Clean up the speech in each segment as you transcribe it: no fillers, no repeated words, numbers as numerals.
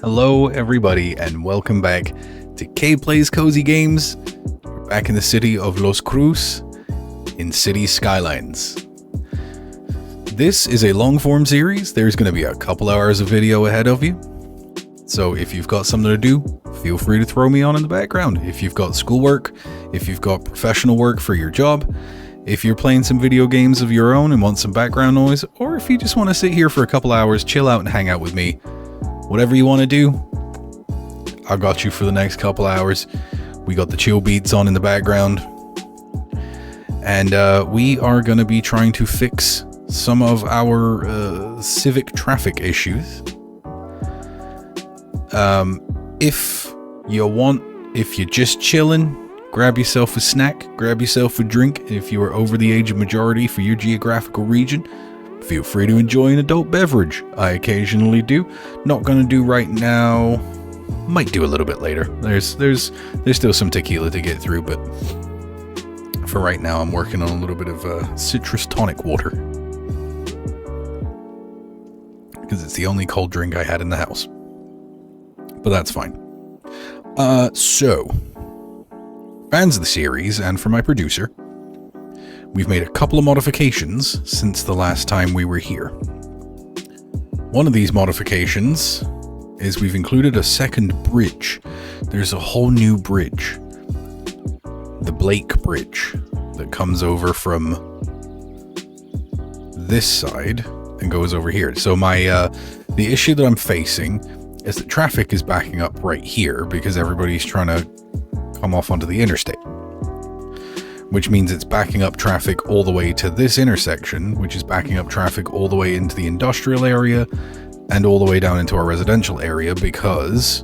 Hello everybody and welcome back to Kade Plays Kozy Games. We're back in the city of Los Cruz in City Skylines. This is a long form series. There's going to be a couple hours of video ahead of you. So if you've got something to do, feel free to throw me on in the background. If you've got schoolwork, if you've got professional work for your job, if you're playing some video games of your own and want some background noise, or if you just want to sit here for a couple hours, chill out and hang out with me, whatever you want to do, I got you for the next couple hours. We got the chill beats on in the background. And we are going to be trying to fix some of our civic traffic issues. If you're just chilling, grab yourself a snack, grab yourself a drink. If you are over the age of majority for your geographical region, feel free to enjoy an adult beverage. I occasionally do. Not gonna do right now. Might do a little bit later. There's still some tequila to get through, but for right now I'm working on a little bit of citrus tonic water. Because it's the only cold drink I had in the house. But that's fine. So, fans of the series, and for my producer, we've made a couple of modifications since the last time we were here. One of these modifications is we've included a second bridge. There's a whole new bridge. The Blake Bridge that comes over from this side and goes over here. So the issue that I'm facing is that traffic is backing up right here because everybody's trying to come off onto the interstate, which means it's backing up traffic all the way to this intersection, which is backing up traffic all the way into the industrial area and all the way down into our residential area, because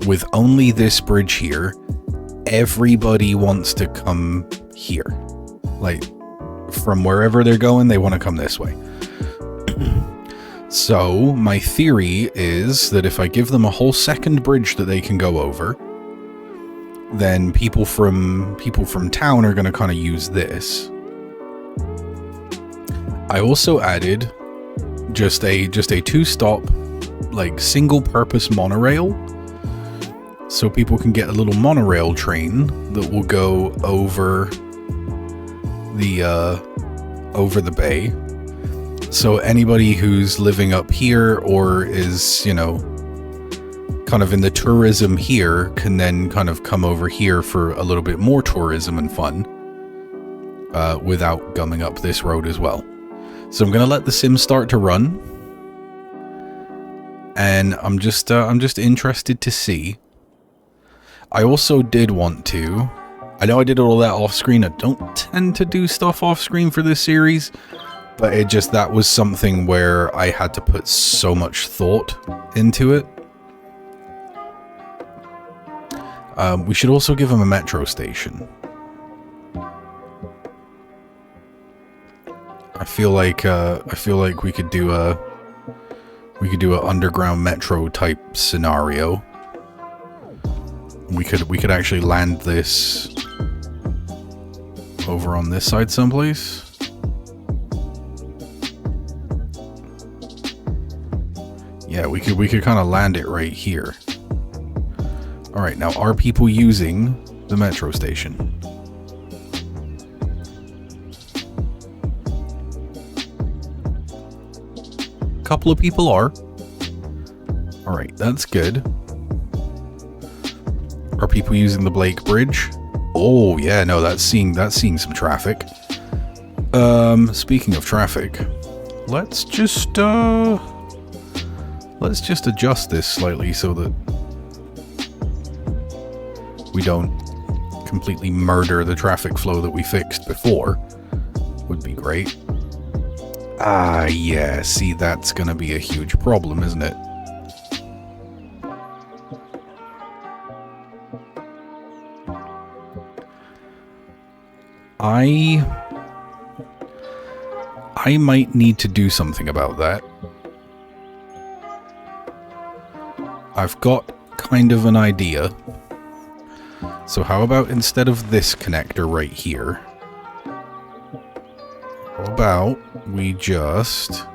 with only this bridge here, everybody wants to come here. Like, from wherever they're going, they want to come this way. So my theory is that if I give them a whole second bridge that they can go over, then people from town are going to kind of use this. I also added just a two-stop, like, single-purpose monorail, so people can get a little monorail train that will go over the bay. So anybody who's living up here or is, kind of in the tourism here can then kind of come over here for a little bit more tourism and fun without gumming up this road as well. So I'm going to let the sim start to run, and I'm just interested to see. I also did want to, I know I did all that off screen. I don't tend to do stuff off screen for this series, but that was something where I had to put so much thought into it. We should also give him a metro station. I feel like we could do a underground metro type scenario. We could actually land this over on this side someplace. Yeah, we could kind of land it right here. Alright, now are people using the metro station? A couple of people are. Alright, that's good. Are people using the Blake Bridge? Oh yeah, no, that's seeing some traffic. Speaking of traffic, let's just adjust this slightly so that we don't completely murder the traffic flow that we fixed before. Would be great. Ah, yeah, see, that's gonna be a huge problem, isn't it? I might need to do something about that. I've got kind of an idea. So how about instead of this connector right here, how about we just...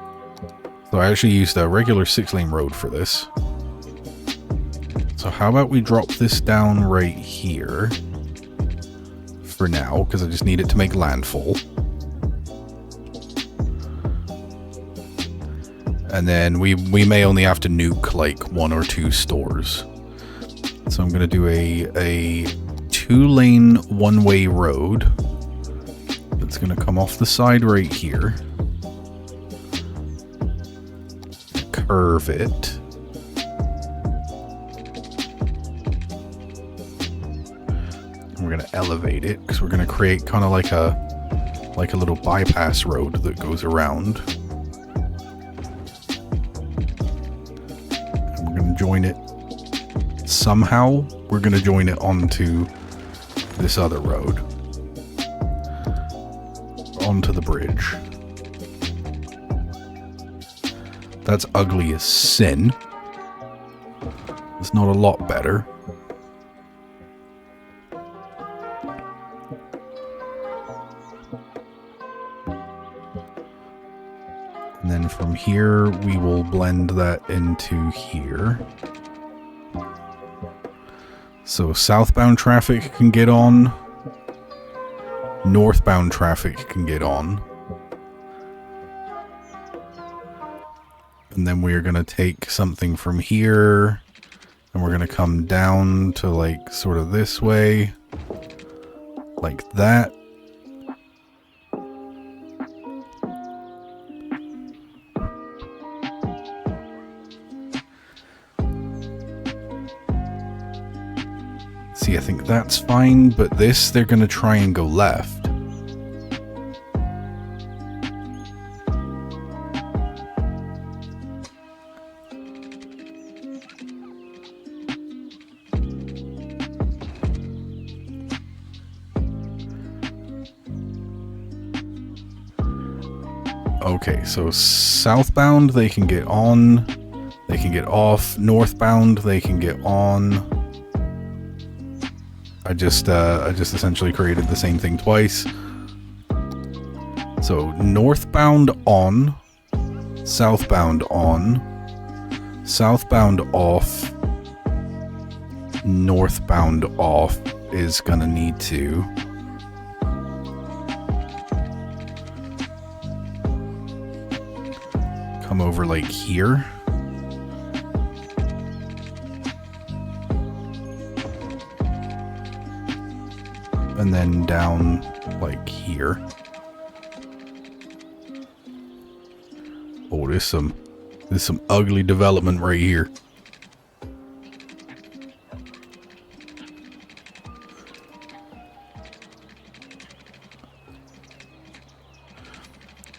So I actually used a regular 6-lane road for this. So how about we drop this down right here for now, because I just need it to make landfall. And then we may only have to nuke like 1 or 2 stores. So I'm going to do a 2-lane one-way road. It's going to come off the side right here. Curve it. And we're going to elevate it because we're going to create kind of like a little bypass road that goes around. And we're going to join it somehow. We're going to join it onto this other road. Onto the bridge. That's ugly as sin. It's not a lot better. And then from here, we will blend that into here. So southbound traffic can get on. Northbound traffic can get on. And then we're going to take something from here and we're going to come down to like sort of this way, like that. See, I think that's fine, but this, they're going to try and go left. Okay, so southbound they can get on, they can get off. Northbound they can get on. I just essentially created the same thing twice. So northbound on, southbound on, southbound off, northbound off is gonna need to come over like here. And then down like here. Oh, there's some ugly development right here.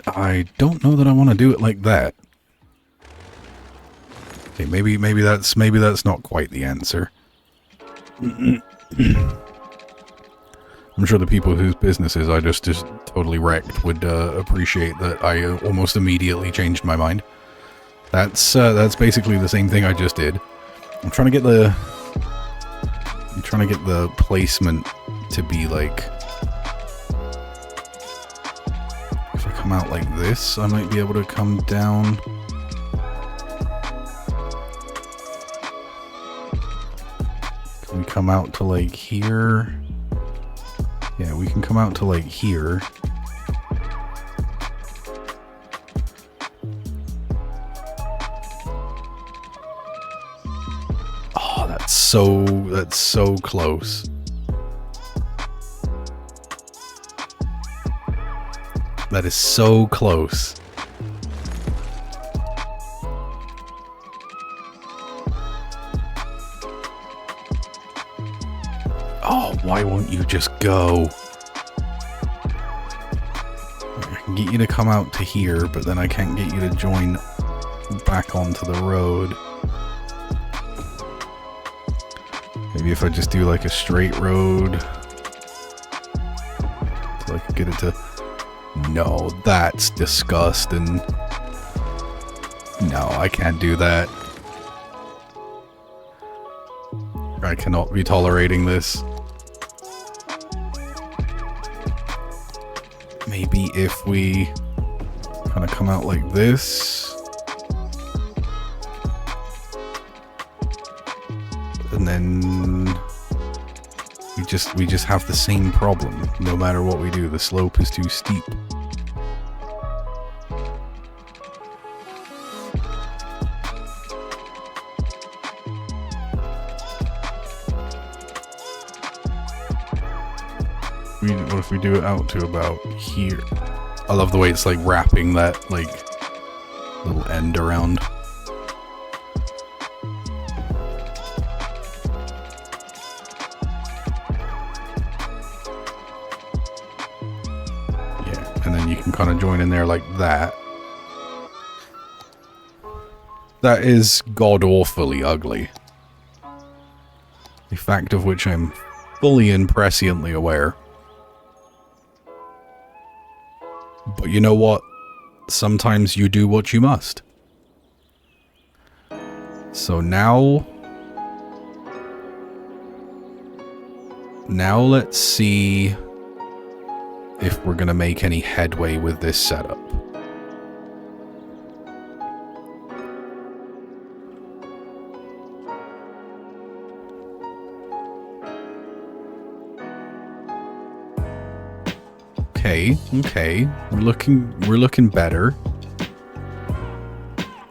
I don't know that I want to do it like that. Okay, maybe that's not quite the answer. I'm sure the people whose businesses I just totally wrecked would appreciate that I almost immediately changed my mind. That's basically the same thing I just did. I'm trying to get the placement to be like, if I come out like this, I might be able to come down. Can we come out to like here? Yeah, we can come out to like here. Oh, that's so close. That is so close. Oh, why won't you just go? I can get you to come out to here, but then I can't get you to join back onto the road. Maybe if I just do like a straight road, so I can get it to... No, that's disgusting. No, I can't do that. I cannot be tolerating this. Maybe if we kind of come out like this. and then we just have the same problem no matter what we do. The slope is too steep. What if we do it out to about here? I love the way it's like wrapping that like little end around. Yeah, and then you can kind of join in there like that. That is god-awfully ugly. The fact of which I'm fully and presciently aware. But you know what? Sometimes you do what you must. So now let's see if we're gonna make any headway with this setup. Okay, we're looking better.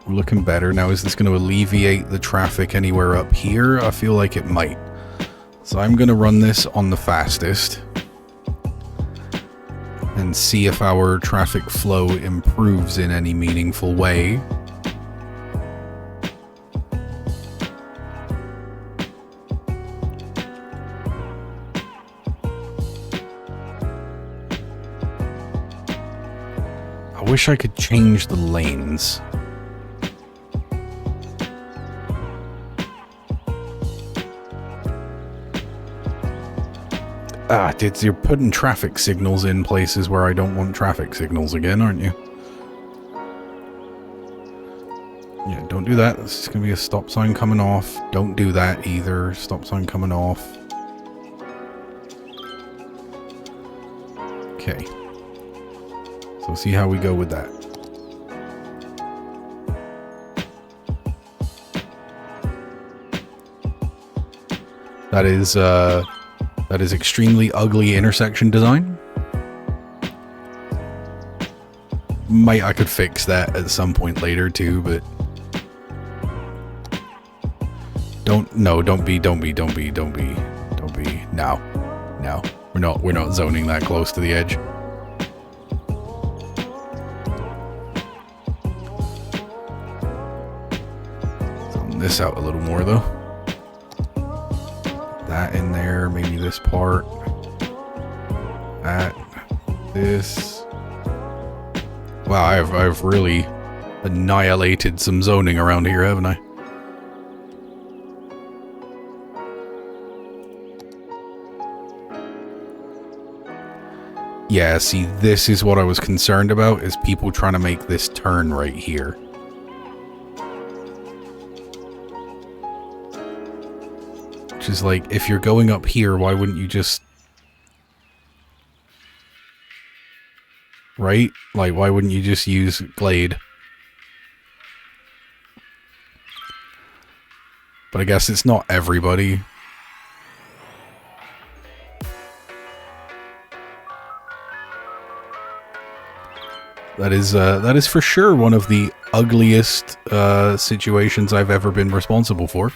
We're looking better. Now, is this going to alleviate the traffic anywhere up here? I feel like it might. So I'm going to run this on the fastest and see if our traffic flow improves in any meaningful way. I wish I could change the lanes. You're putting traffic signals in places where I don't want traffic signals again, aren't you? Yeah, don't do that. This is going to be a stop sign coming off. Don't do that either. Stop sign coming off. Okay. So see how we go with that. That is extremely ugly intersection design. I could fix that at some point later too, but don't be. No. We're not zoning that close to the edge. This out a little more though. That in there, maybe this part. This. Wow, I've really annihilated some zoning around here, haven't I? Yeah, see, this is what I was concerned about, is people trying to make this turn right here. Which is like, if you're going up here, why wouldn't you just... Right? Like, why wouldn't you just use Glade? But I guess it's not everybody. That is for sure one of the ugliest situations I've ever been responsible for.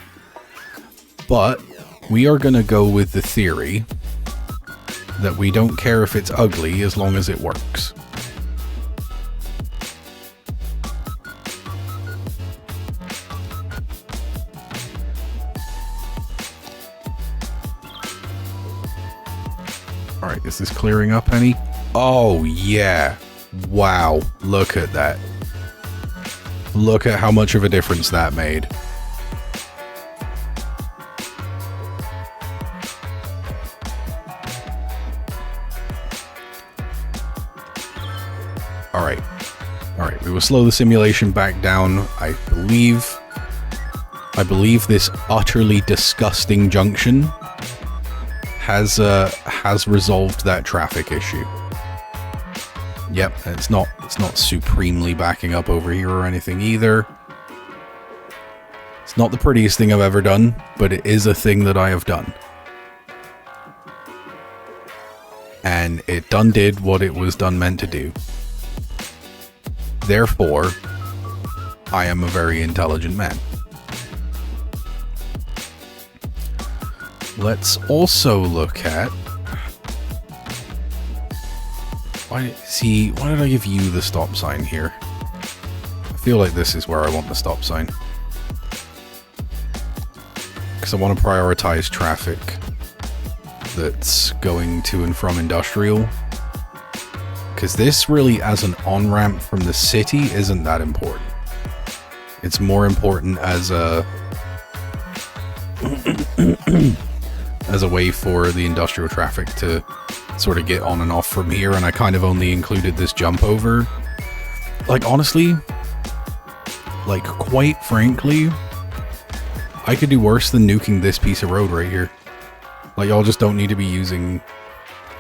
But we are going to go with the theory that we don't care if it's ugly as long as it works. Alright, is this clearing up any? Oh, yeah. Wow, look at that. Look at how much of a difference that made. Alright, we will slow the simulation back down. I believe this utterly disgusting junction has resolved that traffic issue. Yep, it's not supremely backing up over here or anything either. It's not the prettiest thing I've ever done, but it is a thing that I have done. And it done did what it was done meant to do. Therefore, I am a very intelligent man. Let's also look at... Why did I give you the stop sign here? I feel like this is where I want the stop sign. Because I want to prioritize traffic that's going to and from industrial. Because this really, as an on-ramp from the city, isn't that important. It's more important as a... as a way for the industrial traffic to sort of get on and off from here, and I kind of only included this jump over. Like, honestly, like, quite frankly, I could do worse than nuking this piece of road right here. Like, y'all just don't need to be using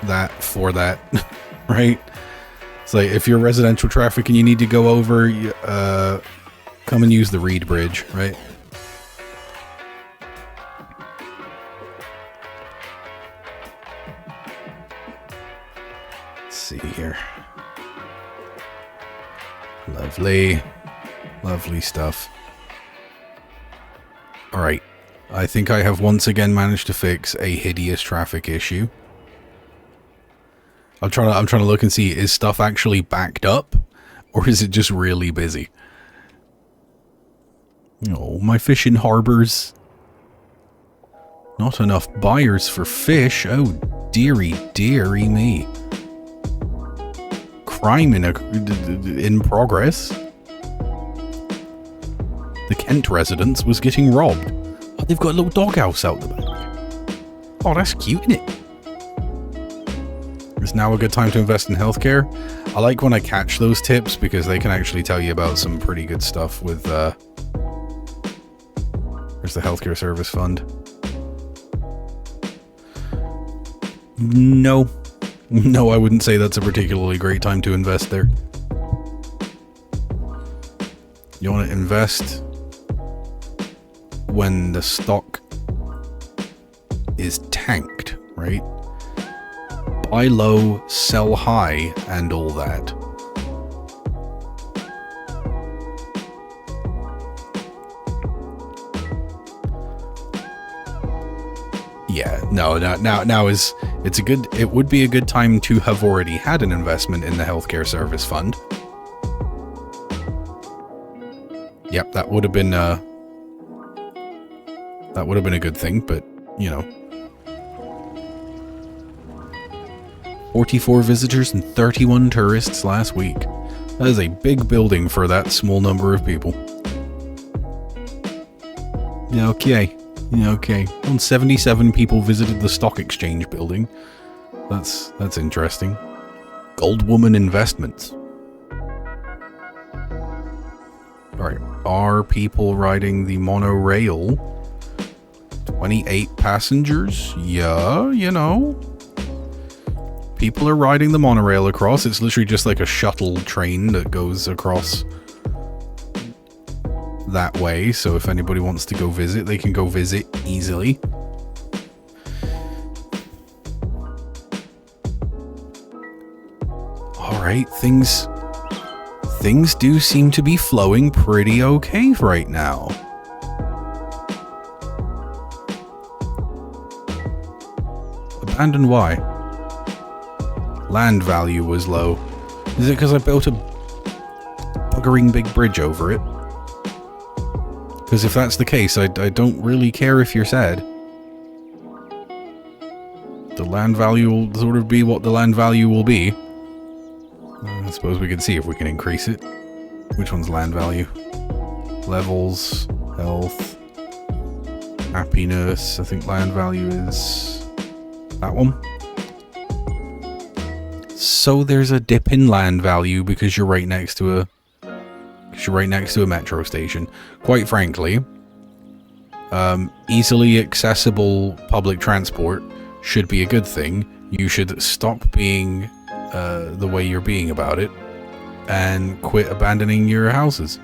that for that, right? It's like, if you're residential traffic and you need to go over, come and use the Reed Bridge, right? See here. Lovely. Lovely stuff. Alright. I think I have once again managed to fix a hideous traffic issue. I'm trying to look and see, is stuff actually backed up? Or is it just really busy? Oh, my fishing harbors. Not enough buyers for fish. Oh, dearie me. Crime in progress. The Kent residence was getting robbed. Oh, they've got a little doghouse out the back. Oh, that's cute, isn't it? Is now a good time to invest in healthcare? I like when I catch those tips because they can actually tell you about some pretty good stuff with, there's the healthcare service fund. No. No, I wouldn't say that's a particularly great time to invest there. You want to invest when the stock is tanked, right? Buy low, sell high, and all that. Yeah, no, now is it would be a good time to have already had an investment in the healthcare service fund. Yep, that would have been a good thing, but you know. 44 visitors and 31 tourists last week. That is a big building for that small number of people. Yeah, okay. Yeah, okay. 77 people visited the stock exchange building. That's interesting. Goldwoman Investments. Alright, are people riding the monorail? 28 passengers? Yeah, you know. People are riding the monorail across. It's literally just like a shuttle train that goes across that way. So if anybody wants to go visit, they can go visit easily. Alright, things do seem to be flowing pretty okay right now. Abandoned why? Land value was low. Is it because I built a buggering big bridge over it? Because if that's the case, I don't really care if you're sad. The land value will sort of be what the land value will be. I suppose we can see if we can increase it. Which one's land value? Levels, health, happiness. I think land value is that one. So there's a dip in land value because you're right next to a metro station. Quite frankly, easily accessible public transport should be a good thing. You should stop being the way you're being about it and quit abandoning your houses.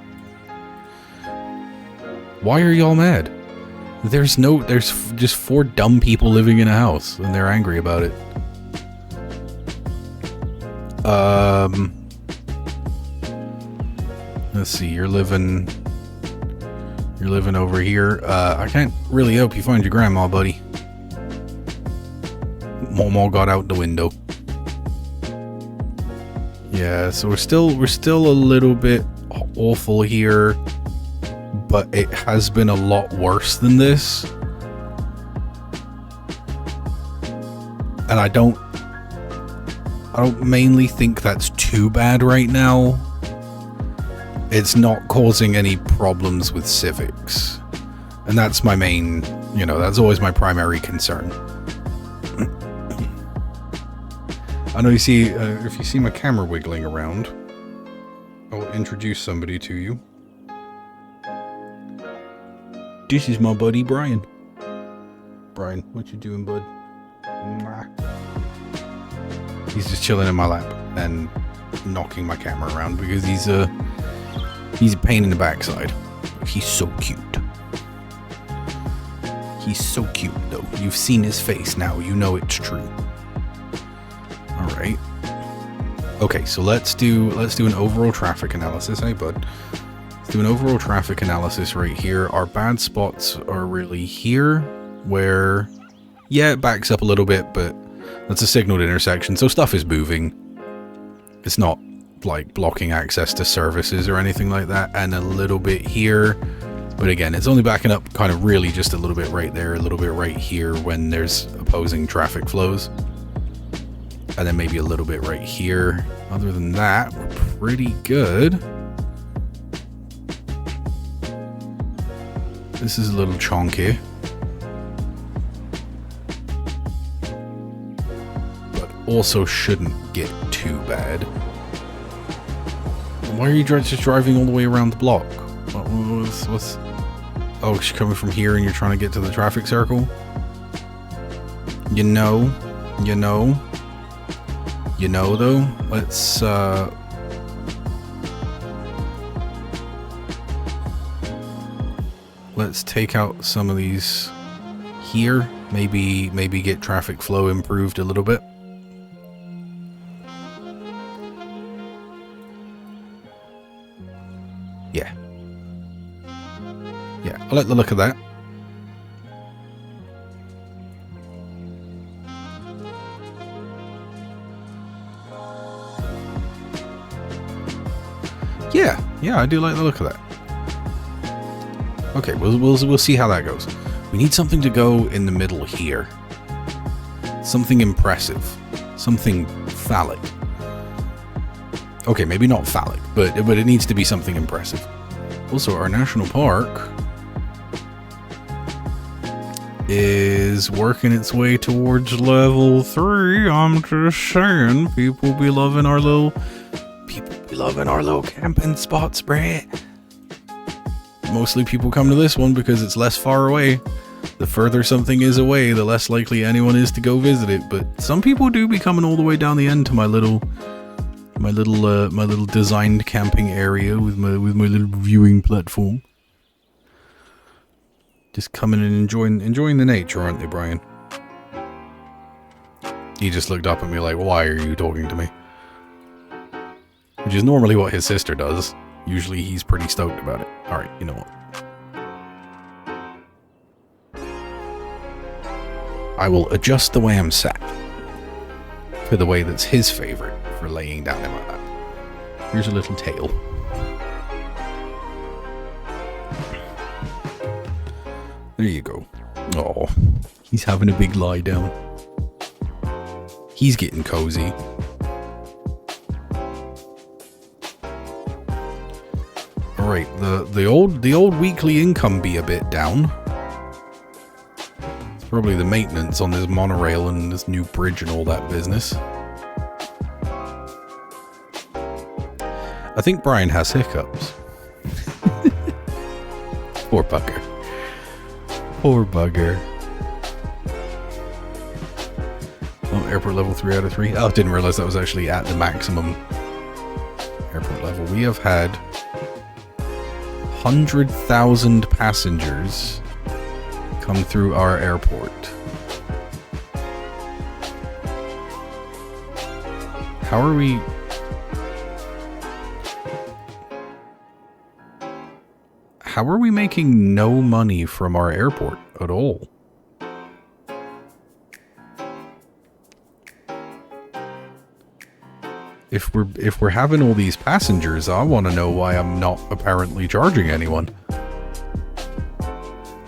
Why are y'all mad? There's just 4 dumb people living in a house and they're angry about it. Let's see, you're living over here. I can't really help you find your grandma, buddy. Momo got out the window. Yeah, so we're still a little bit awful here, but it has been a lot worse than this. And I don't mainly think that's too bad right now. It's not causing any problems with civics. And that's my main, that's always my primary concern. I know you see, if you see my camera wiggling around, I'll introduce somebody to you. This is my buddy Brian. Brian, what you doing, bud? Nah. He's just chilling in my lap and knocking my camera around because he's a pain in the backside. He's so cute. He's so cute, though. You've seen his face now. You know it's true. All right. Okay, so let's do an overall traffic analysis, hey bud. Let's do an overall traffic analysis right here. Our bad spots are really here, where, yeah, it backs up a little bit, but that's a signaled intersection, so stuff is moving. It's not like blocking access to services or anything like that, and a little bit here, but again, it's only backing up kind of really just a little bit right there, a little bit right here when there's opposing traffic flows. And then maybe a little bit right here. Other than that, we're pretty good. This is a little chonky. But also shouldn't get too bad. Why are you just driving all the way around the block? What's... Oh, she's coming from here and you're trying to get to the traffic circle? You know, though, let's take out some of these here. Maybe get traffic flow improved a little bit. Yeah. Yeah, I like the look of that. Yeah, I do like the look of that. Okay, we'll see how that goes. We need something to go in the middle here. Something impressive. Something phallic. Okay, maybe not phallic, but it needs to be something impressive. Also, our national park is working its way towards level 3. I'm just saying, people be loving our little camping spots, bruh. Mostly people come to this one because it's less far away. The further something is away, the less likely anyone is to go visit it. But some people do be coming all the way down the end to my little designed camping area with my little viewing platform. Just coming and enjoying the nature, aren't they, Brian? He just looked up at me like, "Why are you talking to me?" Which is normally what his sister does. Usually he's pretty stoked about it. Alright, you know what? I will adjust the way I'm sat to the way that's his favorite for laying down in my lap. Here's a little tail. There you go. Oh, he's having a big lie down. He's getting cozy. Alright, the old weekly income be a bit down. It's probably the maintenance on this monorail and this new bridge and all that business. I think Brian has hiccups. Poor bugger. Poor bugger. Oh, airport level 3 out of 3. Oh, I didn't realize that was actually at the maximum airport level. We have had 100,000 passengers come through our airport. How are we... How are we making no money from our airport at all? If we're having all these passengers, I want to know why I'm not apparently charging anyone.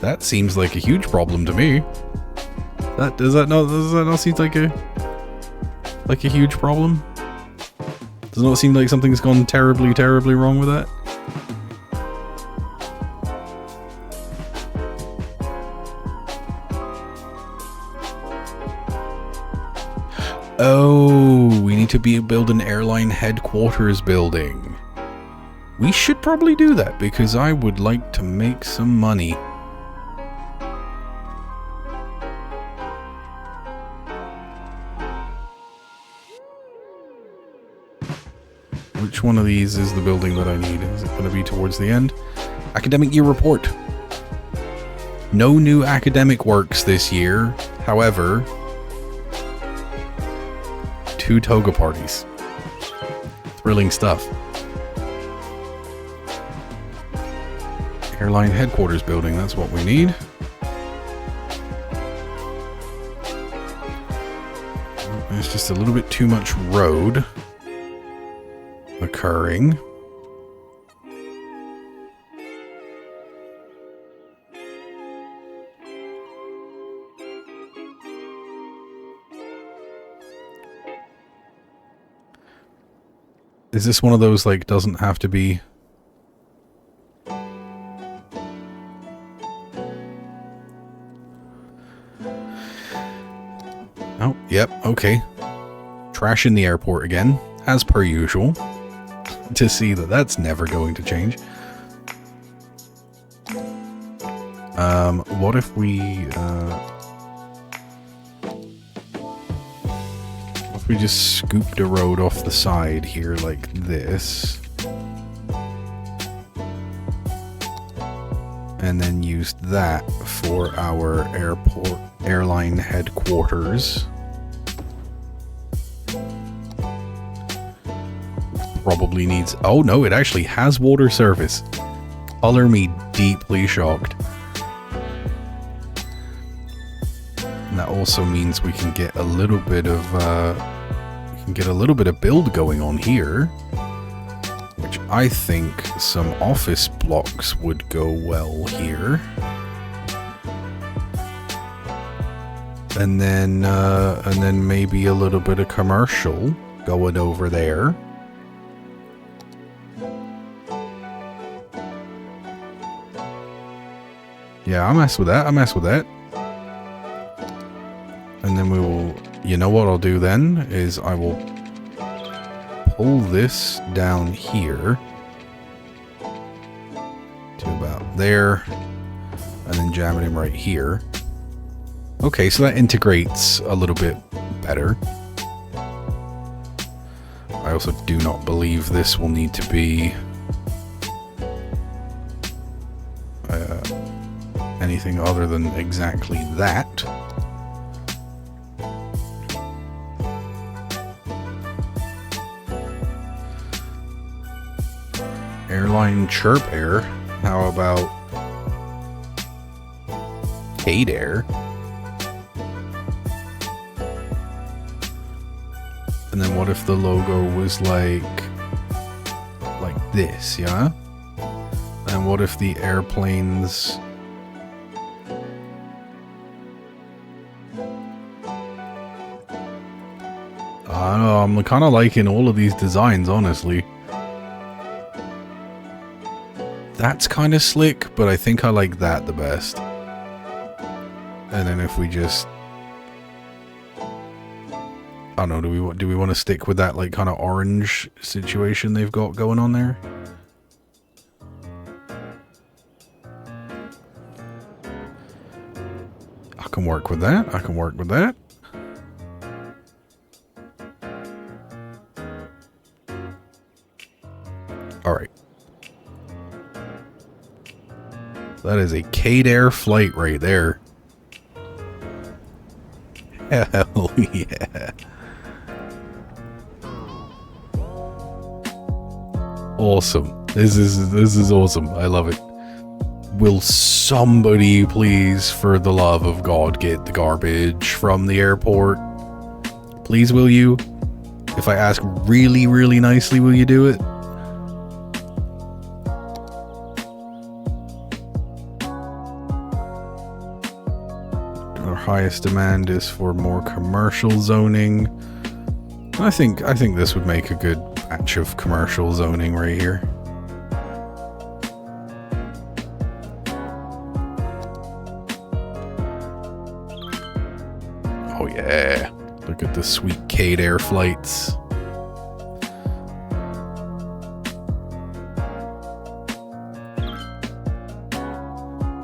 That seems like a huge problem to me. Does that not seem like a huge problem? Does it not seem like something's gone terribly, terribly wrong with that? Oh, we need to build an airline headquarters building. We should probably do that because I would like to make some money. Which one of these is the building that I need? Is it going to be towards the end? Academic year report. No new academic works this year. However, 2 toga parties. Thrilling stuff. Airline headquarters building, that's what we need. There's just a little bit too much road occurring. Is this one of those, like, doesn't have to be... Oh, yep, okay. Trash in the airport again, as per usual. To see that that's never going to change. What if we, if we just scooped a road off the side here like this, and then used that for our airline headquarters. Probably needs... Oh no, it actually has water service. Color me deeply shocked. And that also means we can get a little bit of build going on here, which I think some office blocks would go well here. And then maybe a little bit of commercial going over there. Yeah, I mess with that. And then we will... You know what I'll do then? Is I will pull this down here to about there. And then jam it in right here. Okay, so that integrates a little bit better. I also do not believe this will need to be... anything other than exactly that. Airline chirp air. How about Kade air? And then what if the logo was like this, yeah? And what if the airplanes... I don't know, I'm kind of liking all of these designs, honestly. That's kind of slick, but I think I like that the best. And then if we just... I don't know, do we want to stick with that, like, kind of orange situation they've got going on there? I can work with that, Alright. That is a Kade flight right there. Hell yeah. Awesome. This is awesome. I love it. Will somebody please, for the love of God, get the garbage from the airport? Please, will you? If I ask really, really nicely, will you do it? Our highest demand is for more commercial zoning. I think this would make a good patch of commercial zoning right here. Oh yeah, look at the sweet Kade flights.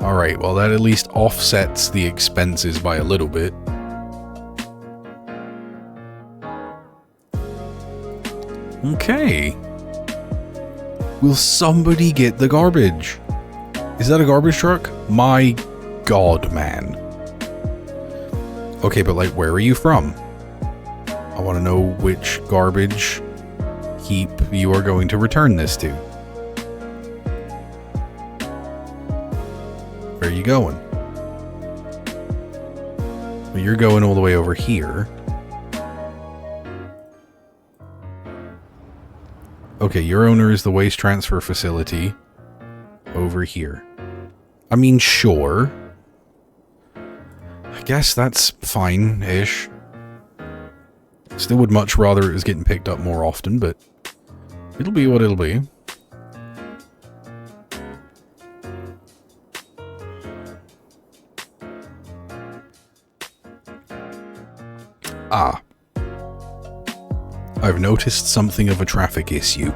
Alright, well that at least offsets the expenses by a little bit. Okay. Will somebody get the garbage? Is that a garbage truck? My God, man. Okay, but like, where are you from? I want to know which garbage heap you are going to return this to. Where are you going? Well, you're going all the way over here. Okay, your owner is the waste transfer facility over here. I mean, sure. I guess that's fine-ish. Still would much rather it was getting picked up more often, but it'll be what it'll be. Ah. I've noticed something of a traffic issue.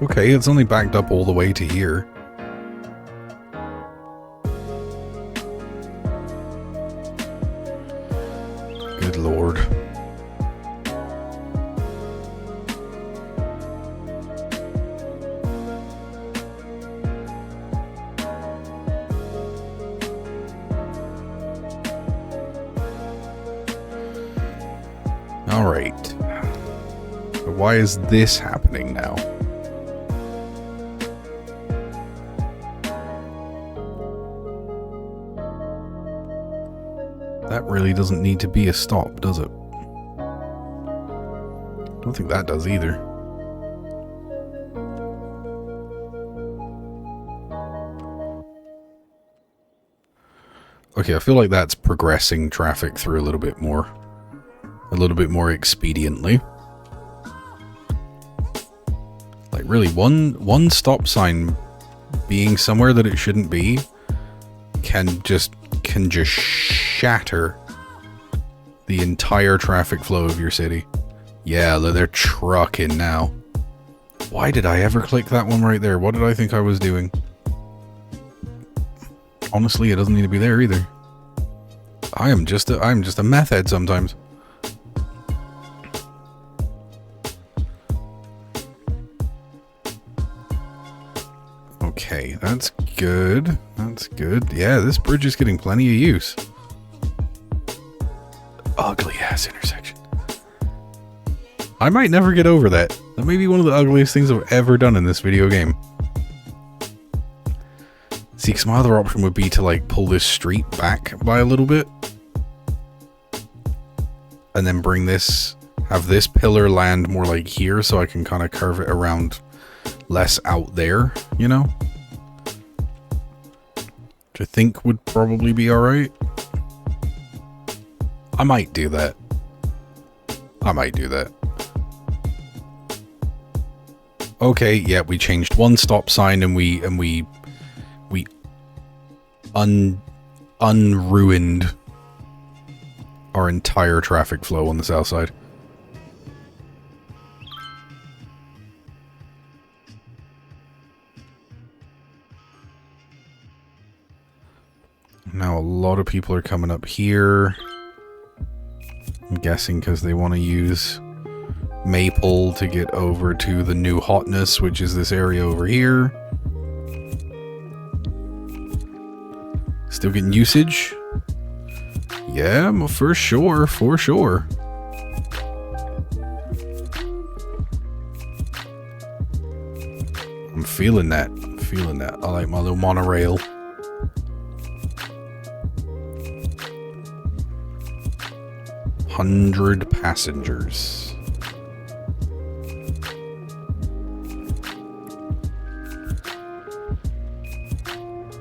Okay, it's only backed up all the way to here. Good lord. All right. But why is this happening now? That really doesn't need to be a stop, does it? I don't think that does either. Okay, I feel like that's progressing traffic through a little bit more expediently. Like really, one stop sign being somewhere that it shouldn't be can just shatter the entire traffic flow of your city. Yeah, they're trucking now. Why did I ever click that one right there? What did I think I was doing? Honestly, it doesn't need to be there either. I'm just a meth head sometimes. Okay, that's good. That's good. Yeah, this bridge is getting plenty of use. Ugly ass intersection. I might never get over that. That may be one of the ugliest things I've ever done in this video game. See, because my other option would be to like pull this street back by a little bit. And then bring this, have this pillar land more like here so I can kind of curve it around less out there, you know? Which I think would probably be alright. I might do that. I might do that. Okay, yeah, we changed one stop sign and we unruined our entire traffic flow on the south side. Now a lot of people are coming up here. I'm guessing because they want to use Maple to get over to the new hotness, which is this area over here. Still getting usage? Yeah, for sure, for sure. I'm feeling that. I'm feeling that. I like my little monorail. $100 passengers.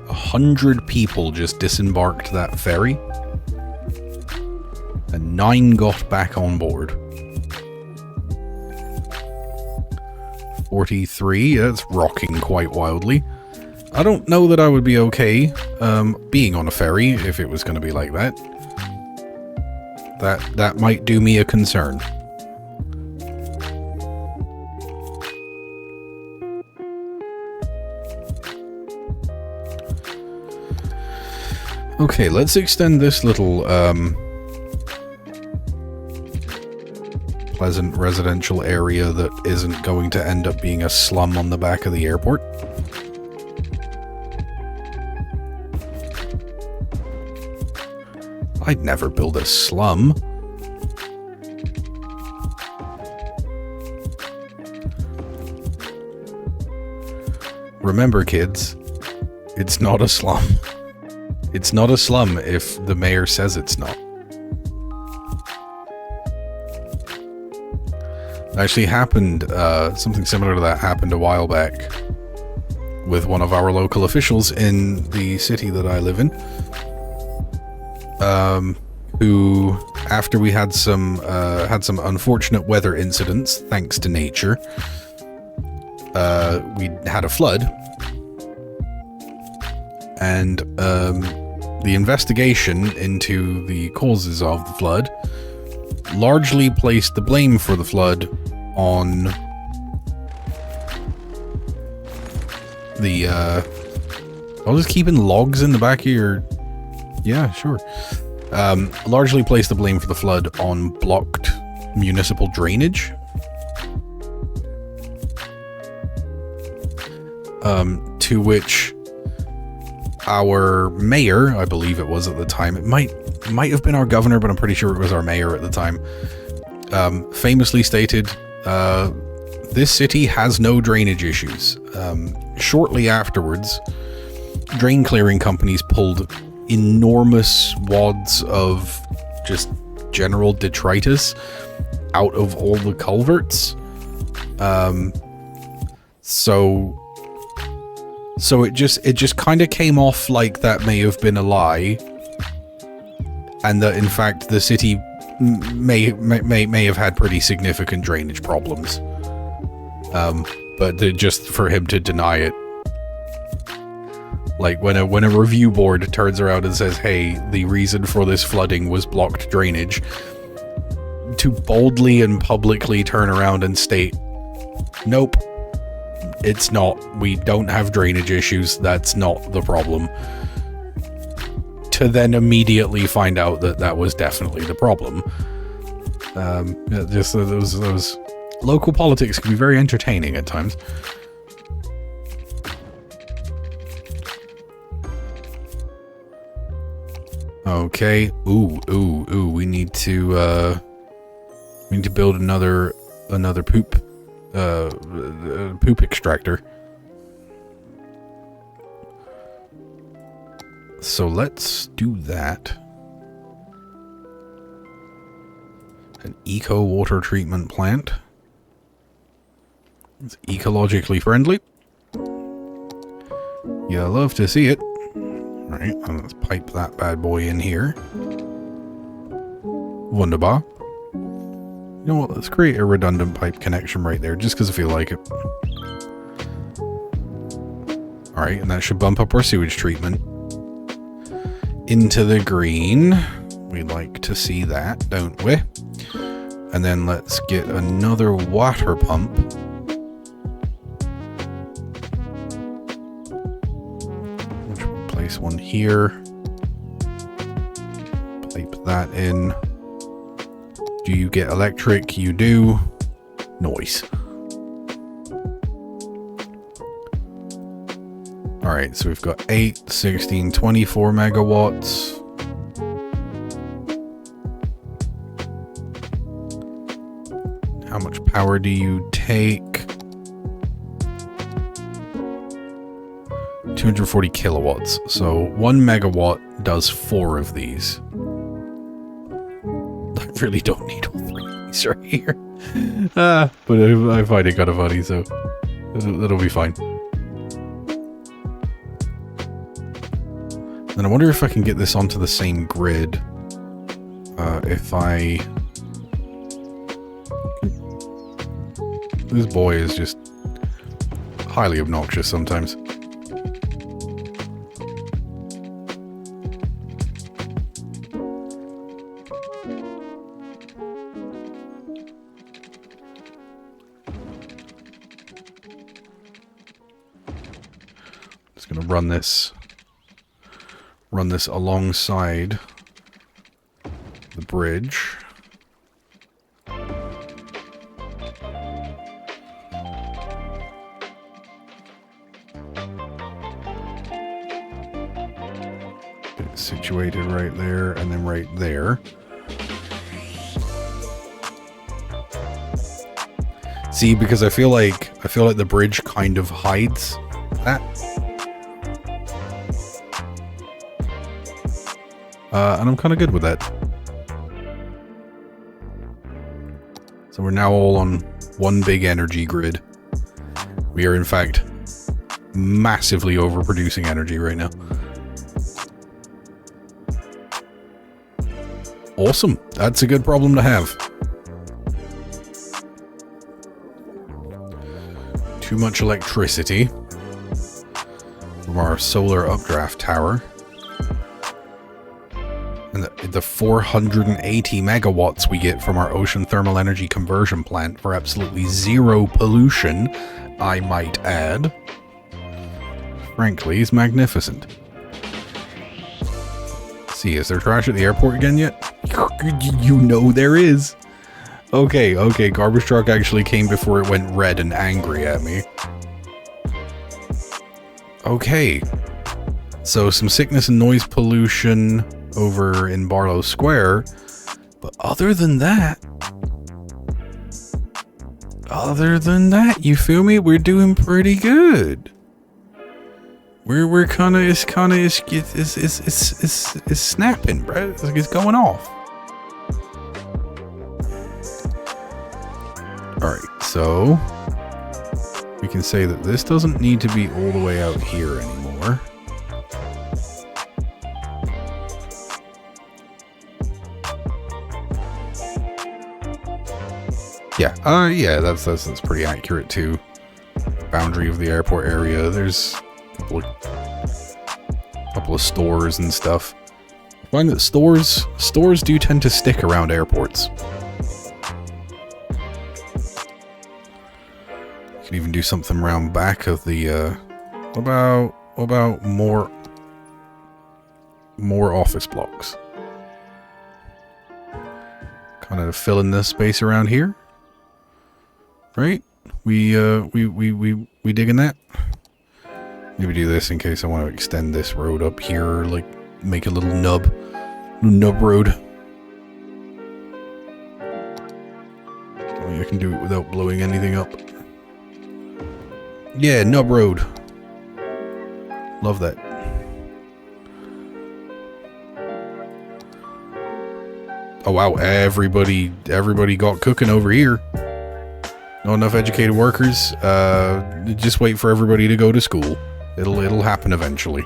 100 people just disembarked that ferry, and 9 got back on board. 43, that's rocking quite wildly. I don't know that I would be okay being on a ferry if it was going to be like that. That might do me a concern. Okay, let's extend this little pleasant residential area that isn't going to end up being a slum on the back of the airport. I'd never build a slum. Remember, kids, it's not a slum. It's not a slum if the mayor says it's not. Actually happened, something similar to that happened a while back with one of our local officials in the city that I live in. Who, after we had some unfortunate weather incidents, thanks to nature, we had a flood. And the investigation into the causes of the flood largely placed the blame for the flood on the I'll just keep in logs in the back of your... Yeah, sure. Largely placed the blame for the flood on blocked municipal drainage. To which our mayor, I believe it was at the time, it might have been our governor, but I'm pretty sure it was our mayor at the time, famously stated, this city has no drainage issues. Shortly afterwards, drain clearing companies pulled enormous wads of just general detritus out of all the culverts. So it just kind of came off like that may have been a lie, and that in fact the city may have had pretty significant drainage problems. But just for him to deny it, like when a review board turns around and says, "Hey, the reason for this flooding was blocked drainage," to boldly and publicly turn around and state, "Nope. It's not. We don't have drainage issues. That's not the problem." To then immediately find out that that was definitely the problem. Just those local politics can be very entertaining at times. Okay. Ooh. We need to build another poop extractor. So let's do that. An eco water treatment plant. It's ecologically friendly. Yeah, I love to see it. Alright, let's pipe that bad boy in here. Wunderbar. You know what, let's create a redundant pipe connection right there, just because I feel like it. Alright, and that should bump up our sewage treatment into the green. We'd like to see that, don't we? And then let's get another water pump. Which we'll place one here. Type that in. Do you get electric? You do. Noise. Alright, so we've got 8, 16, 24 megawatts. How much power do you take? 240 kilowatts. So 1 megawatt does 4 of these. I really don't need all 3 of these right here. But I find it kind of funny, so that'll be fine. And I wonder if I can get this onto the same grid. If I... This boy is just highly obnoxious sometimes. Just gonna run this alongside the bridge. Get it situated right there and then right there. See, because I feel like the bridge kind of hides that. And I'm kind of good with that. So we're now all on one big energy grid. We are, in fact, massively overproducing energy right now. Awesome. That's a good problem to have. Too much electricity from our solar updraft tower. And the 480 megawatts we get from our ocean thermal energy conversion plant for absolutely zero pollution, I might add, frankly, is magnificent. See, is there trash at the airport again yet? You know there is. Okay, garbage truck actually came before it went red and angry at me. Okay. So some sickness and noise pollution over in Barlow Square, but other than that, you feel me? We're doing pretty good. We're it's snapping, bro. It's going off. All right, so we can say that this doesn't need to be all the way out here anymore. Yeah, that's pretty accurate too. Boundary of the airport area. There's a couple of stores and stuff. I find that stores do tend to stick around airports. You can even do something around back of the. What about more office blocks? Kind of fill in this space around here. Right? We digging that? Maybe do this in case I want to extend this road up here, like make a little nub road. I can do it without blowing anything up. Yeah, nub road. Love that. Oh wow, everybody got cooking over here. Not enough educated workers. Just wait for everybody to go to school. It'll happen eventually.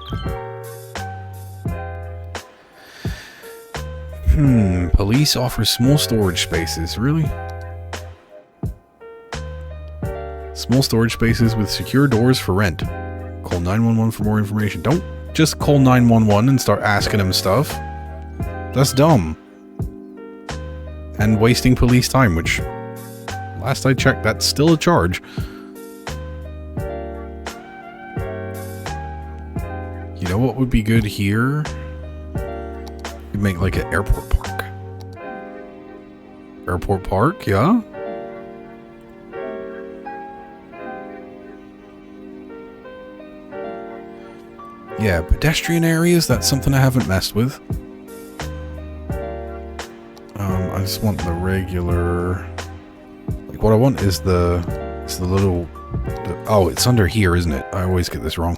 Police offer small storage spaces. Really? Small storage spaces with secure doors for rent. Call 911 for more information. Don't just call 911 and start asking them stuff. That's dumb. And wasting police time, which, last I checked, that's still a charge. You know what would be good here? make like an airport park. Airport park, yeah? Yeah, pedestrian areas, that's something I haven't messed with. I just want the regular... Like, what I want is the little... oh, it's under here, isn't it? I always get this wrong.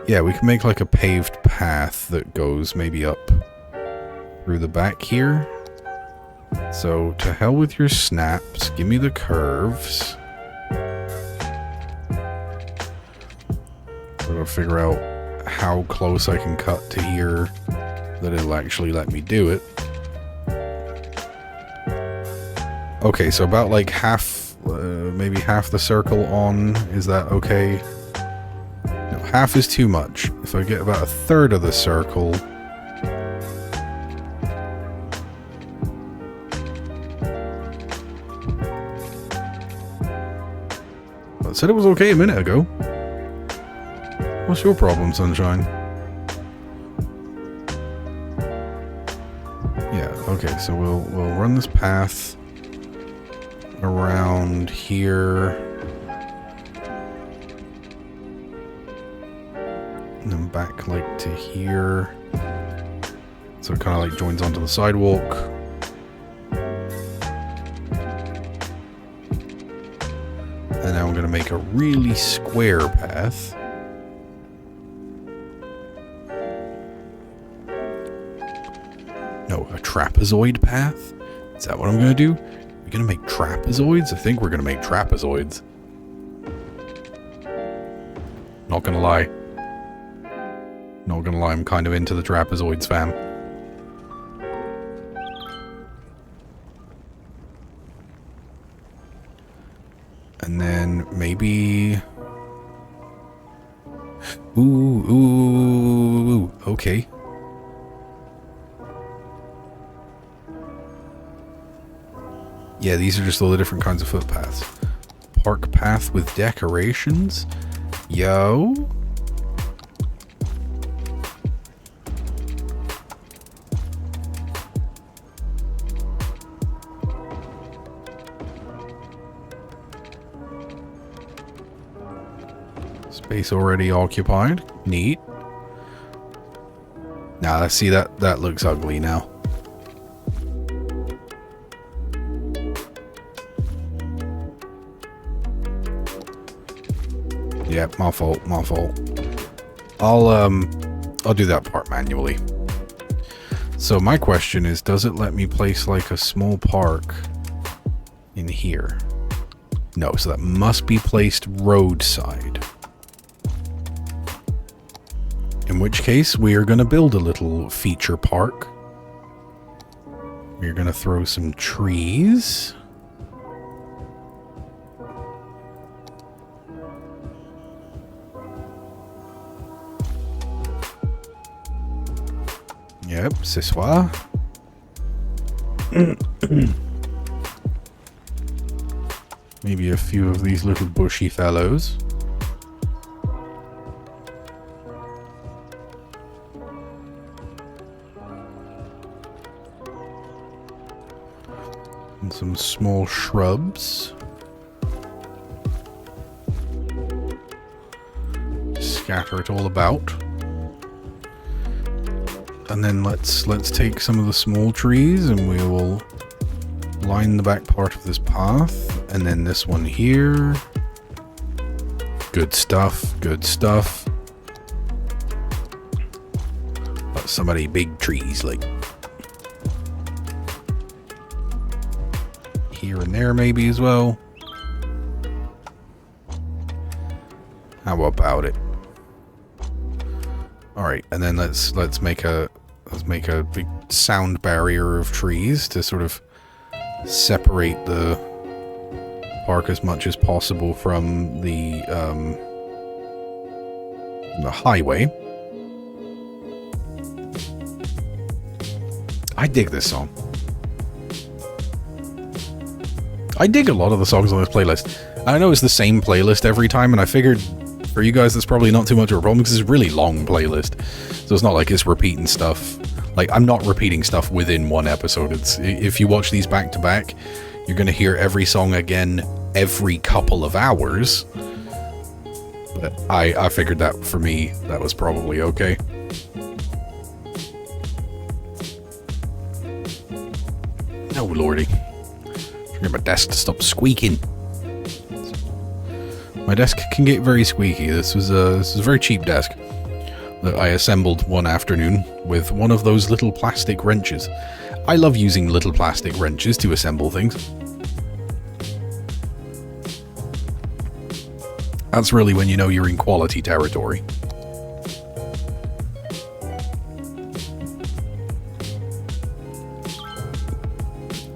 Yeah, we can make like a paved path that goes maybe up through the back here. So, to hell with your snaps, give me the curves. I'm gonna figure out how close I can cut to here that it'll actually let me do it. Okay, so about like half, maybe half the circle on, is that okay? No, half is too much. If I get about a third of the circle... I said it was okay a minute ago. What's your problem, sunshine? Yeah, okay, so we'll run this path around here. And then back like to here. So it kind of like joins onto the sidewalk. And now I'm going to make a really square path. No, a trapezoid path? Is that what I'm going to do? We're going to make trapezoids? I think we're going to make trapezoids. Not going to lie. Not going to lie, I'm kind of into the trapezoids, fam. And then maybe... Ooh, okay. Yeah, these are just all the different kinds of footpaths. Park path with decorations. Yo. Space already occupied. Neat. Now, let's see that looks ugly now. Yep, my fault, my fault. I'll do that part manually. So my question is, does it let me place like a small park in here? No, so that must be placed roadside. In which case, we are going to build a little feature park. We're going to throw some trees. Yep, ce soir. Maybe a few of these little bushy fellows. And some small shrubs. Scatter it all about. And then let's take some of the small trees and we will line the back part of this path. And then this one here. Good stuff, good stuff. But somebody big trees like here and there maybe as well. How about it? All right, and then let's make a big sound barrier of trees to sort of separate the park as much as possible from the highway. I dig this song. I dig a lot of the songs on this playlist. I know it's the same playlist every time, and I figured For you guys, that's probably not too much of a problem because it's a really long playlist. So it's not like it's repeating stuff. Like, I'm not repeating stuff within one episode. It's, if you watch these back to back, you're going to hear every song again every couple of hours. But I figured that for me, that was probably okay. Oh, lordy. Get my desk to stop squeaking. My desk can get very squeaky. This was a very cheap desk that I assembled one afternoon with one of those little plastic wrenches. I love using little plastic wrenches to assemble things. That's really when you know you're in quality territory.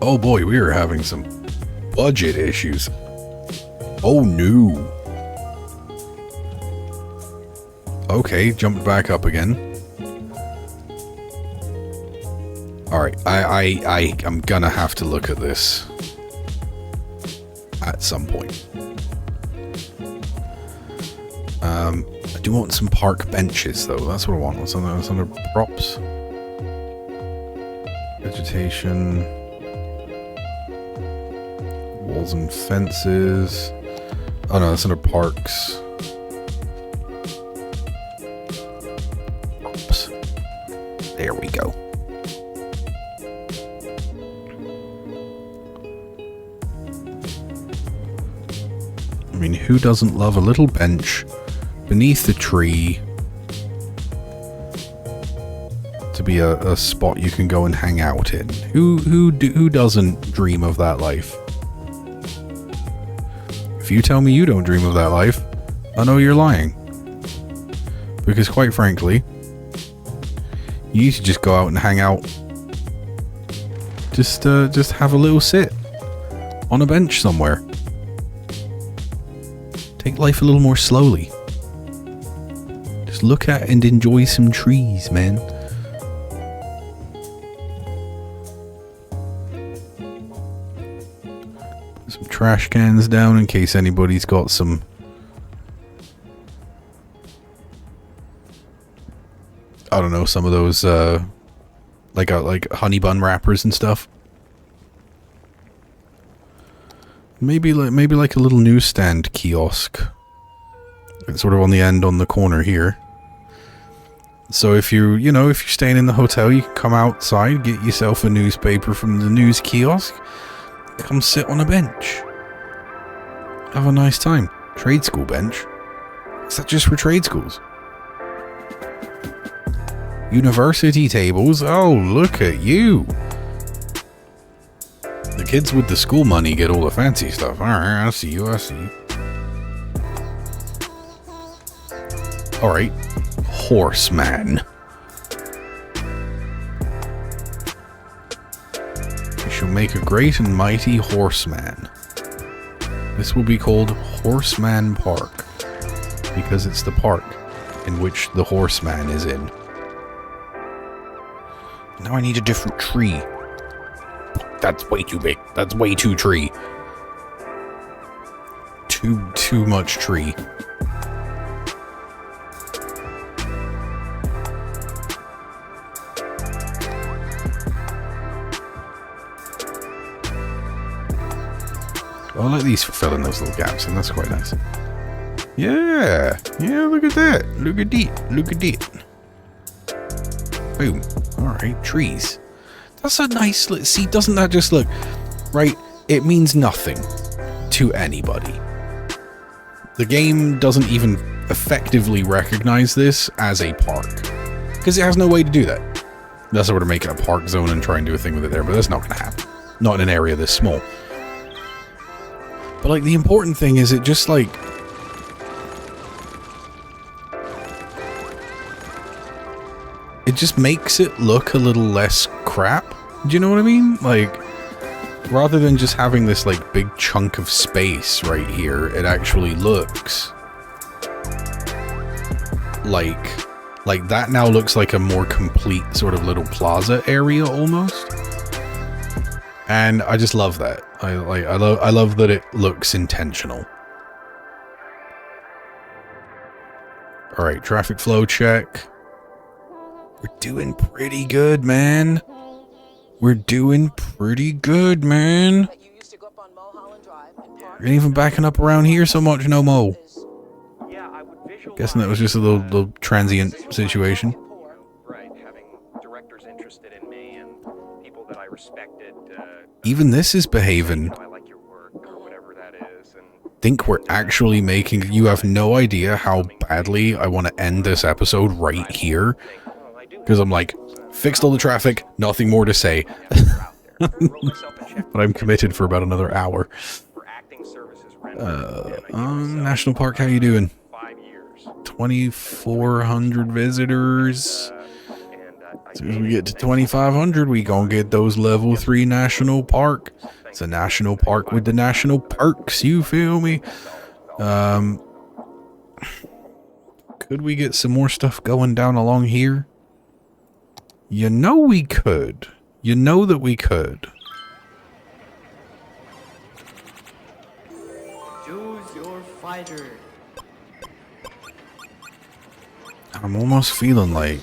Oh boy, we are having some budget issues. Oh no. Okay, jumped back up again. Alright, I'm gonna have to look at this at some point. I do want some park benches though, that's what I want. What's under props? Vegetation. Walls and fences. Oh no, that's under parks. Oops. There we go. I mean, who doesn't love a little bench beneath the tree to be a spot you can go and hang out in? Who doesn't dream of that life? If you tell me you don't dream of that life, I know you're lying. Because quite frankly, you need to just go out and hang out. Just have a little sit on a bench somewhere. Take life a little more slowly. Just look at and enjoy some trees, man. Some trash cans down in case anybody's got some I don't know, some of those like honey bun wrappers and stuff. Maybe like a little newsstand kiosk. It's sort of on the end on the corner here. So if you're staying in the hotel, you can come outside, get yourself a newspaper from the news kiosk. Come sit on a bench. Have a nice time. Trade school bench? Is that just for trade schools? University tables? Oh, look at you. The kids with the school money get all the fancy stuff. Alright, I see you. Alright. Horseman. Shall make a great and mighty horseman. This will be called Horseman Park, because it's the park in which the horseman is in. Now I need a different tree. That's way too big. That's way too tree. Too much tree. I like these for filling those little gaps in. That's quite nice. Yeah, look at that. Look at it. Boom. Alright, trees. That's a nice... See, doesn't that just look... Right, it means nothing to anybody. The game doesn't even effectively recognize this as a park. Because it has no way to do that. Unless I were to make it a park zone and try and do a thing with it there, but that's not going to happen. Not in an area this small. But, like, the important thing is it just, like... It just makes it look a little less crap. Do you know what I mean? Like, rather than just having this, like, big chunk of space right here, it actually looks... Like that now looks like a more complete sort of little plaza area, almost. And I just love that. I love that it looks intentional. Alright, traffic flow check. We're doing pretty good, man. We're doing pretty good, man. You're even backing up around here so much no mo. Guessing that was just a little transient situation. Right, having directors interested in me and people that I respected. Even this is behaving. I like your work or whatever that is. And Think we're actually making... You have no idea how badly I want to end this episode right here. Because I'm like, fixed all the traffic, nothing more to say. But I'm committed for about another hour. National Park, how you doing? 2,400 visitors. As soon as we get to 2,500, we gonna get those level 3 national park. It's a national park with the national perks, you feel me? Could we get some more stuff going down along here? You know we could. You know that we could. Choose your fighter. I'm almost feeling like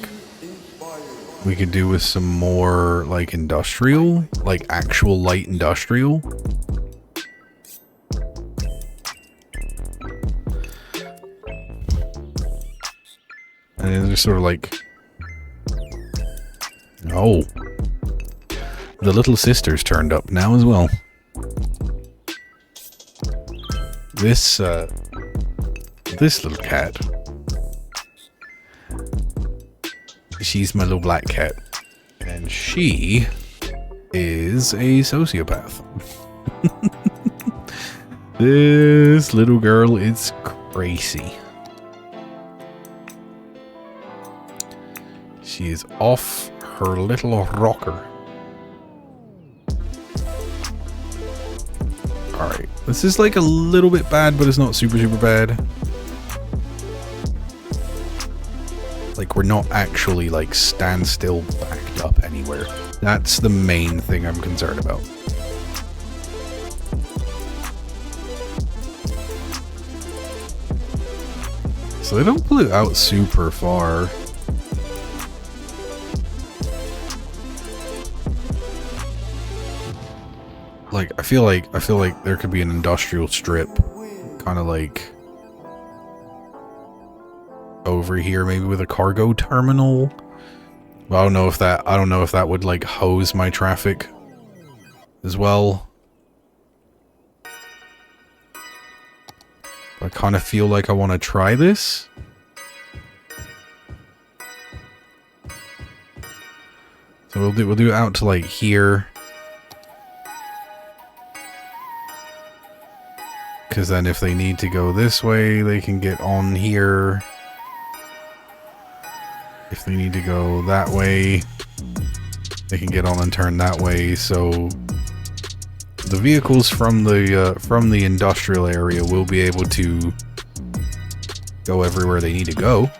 we could do with some more, like, industrial, like actual light industrial. And it's just sort of like, oh, the little sisters turned up now as well. This little cat. She's my little black cat. And she is a sociopath. This little girl is crazy. She is off her little rocker. Alright, this is like a little bit bad, but it's not super bad. Like, we're not actually, like, standstill backed up anywhere. That's the main thing I'm concerned about. So they don't pull it out super far. Like, I feel like there could be an industrial strip, kind of like over here, maybe with a cargo terminal. But I don't know if that would like hose my traffic as well. I kind of feel like I want to try this. So we'll do it out to like here. Because then if they need to go this way, they can get on here. If they need to go that way, they can get on and turn that way. So the vehicles from the industrial area will be able to go everywhere they need to go,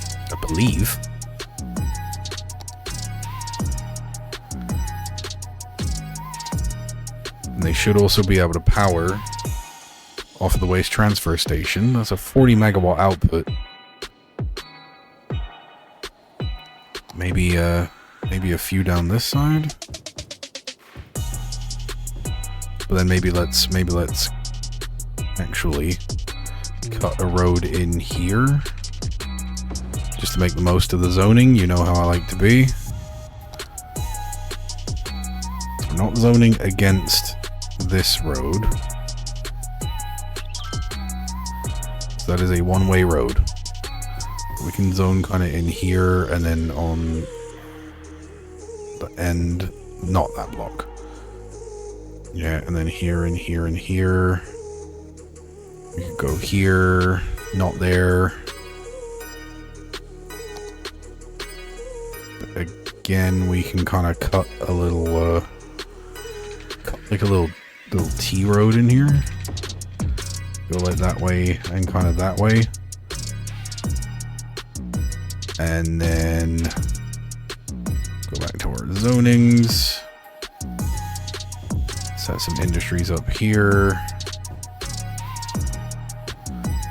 I believe. And they should also be able to power off of the waste transfer station. That's a 40 megawatt output. Maybe a few down this side. But then maybe let's actually cut a road in here just to make the most of the zoning. You know how I like to be. So we're not zoning against this road. So that is a one-way road. We can zone kind of in here and then on the end, not that block. Yeah, and then here and here and here. We could go here, not there. But again, we can kind of cut a little, like a little T road in here. Go like that way and kind of that way. And then go back to our zonings. Set some industries up here.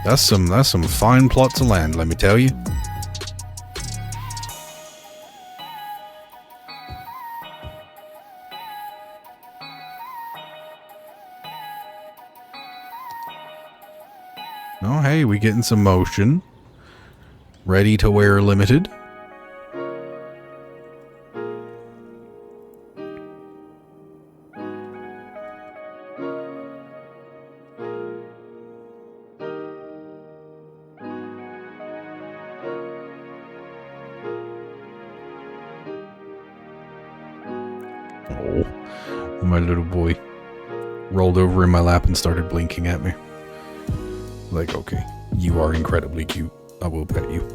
That's some fine plots of land, let me tell you. Oh, hey, we getting some motion. Ready to wear limited. Oh, my little boy rolled over in my lap and started blinking at me. Like, okay, you are incredibly cute. I will pet you.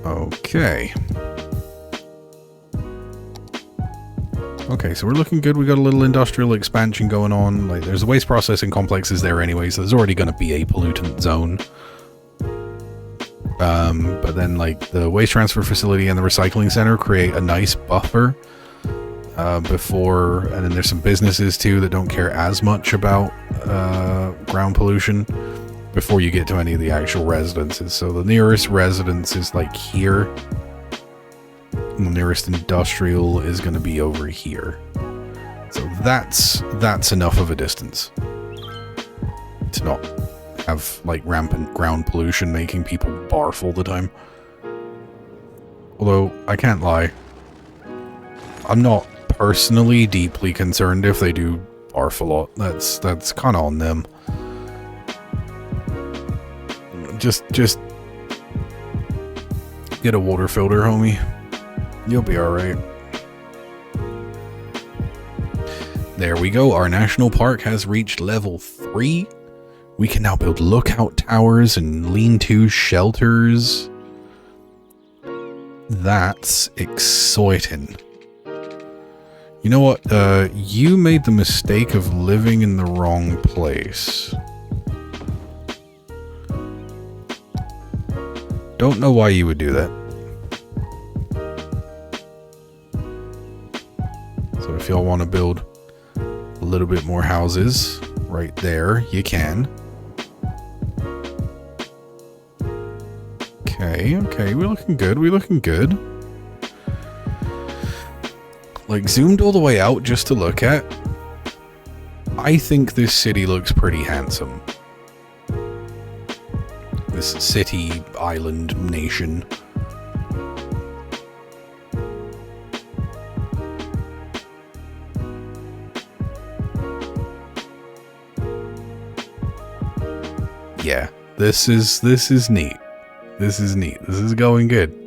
Okay. Okay, so we're looking good. We got a little industrial expansion going on. Like, there's a waste processing complexes there anyway, so there's already going to be a pollutant zone. But then, like, the waste transfer facility and the recycling center create a nice buffer before, and then there's some businesses too that don't care as much about ground pollution before you get to any of the actual residences. So the nearest residence is like here, and the nearest industrial is going to be over here. So that's enough of a distance to not have like rampant ground pollution making people barf all the time. Although I can't lie, I'm not personally deeply concerned if they do barf a lot. That's kind of on them. Just get a water filter, homie. You'll be alright. There we go. Our national park has reached level 3. We can now build lookout towers and lean-to shelters. That's exciting. You know what? You made the mistake of living in the wrong place. Don't know why you would do that. So if y'all want to build a little bit more houses right there, you can. Okay, we're looking good. We're looking good. Like, zoomed all the way out just to look at, I think this city looks pretty handsome. This city, island, nation. Yeah, this is neat. This is neat. This is going good.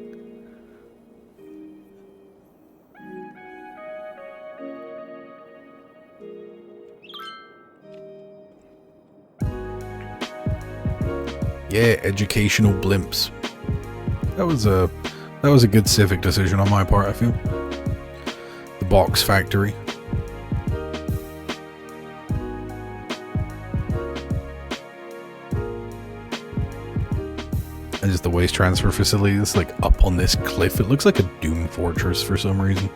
Yeah, educational blimps. That was a good civic decision on my part, I feel. The box factory. And just the waste transfer facility that's like up on this cliff. It looks like a Doom fortress for some reason.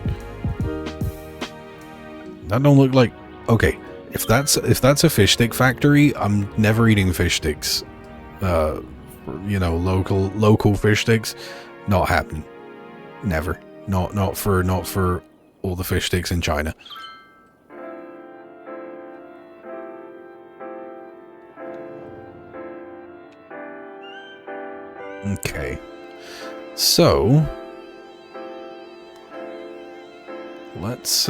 That don't look like... Okay, if that's a fish stick factory, I'm never eating fish sticks. You know, local fish sticks, not happening. Never. Not for all the fish sticks in China. Okay. So let's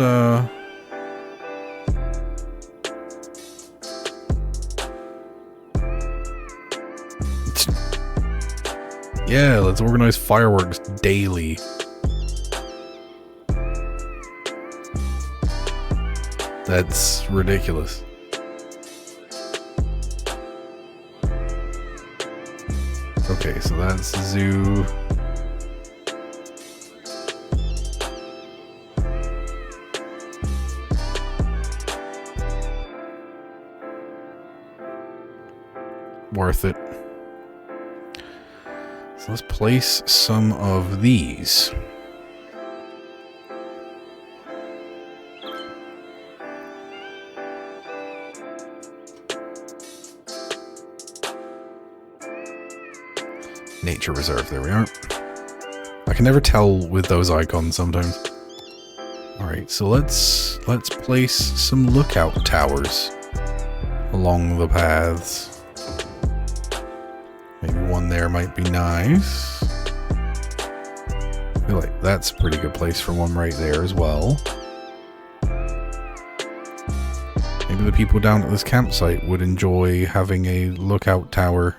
yeah, let's organize fireworks daily. That's ridiculous. Okay, so that's zoo. Worth it. So let's place some of these. Nature reserve, there we are. I can never tell with those icons sometimes. Alright, so let's place some lookout towers along the paths. Maybe one there might be nice. I feel like that's a pretty good place for one right there as well. Maybe the people down at this campsite would enjoy having a lookout tower.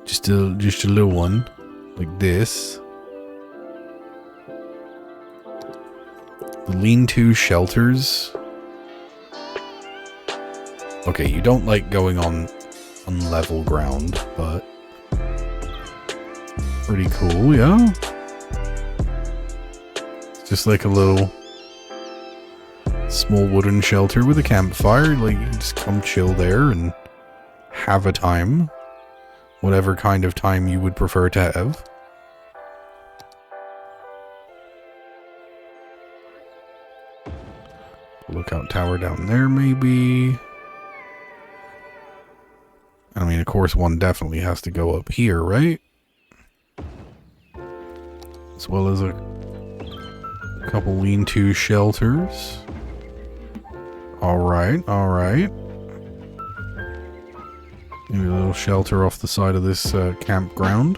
Just a little one, like this. The lean-to shelters. Okay, you don't like going on level ground, but pretty cool, yeah? It's just like a little small wooden shelter with a campfire. Like, you can just come chill there and have a time. Whatever kind of time you would prefer to have. Lookout tower down there, maybe. I mean, of course, one definitely has to go up here, right? As well as a couple lean-to shelters. Alright, alright. Maybe a little shelter off the side of this campground.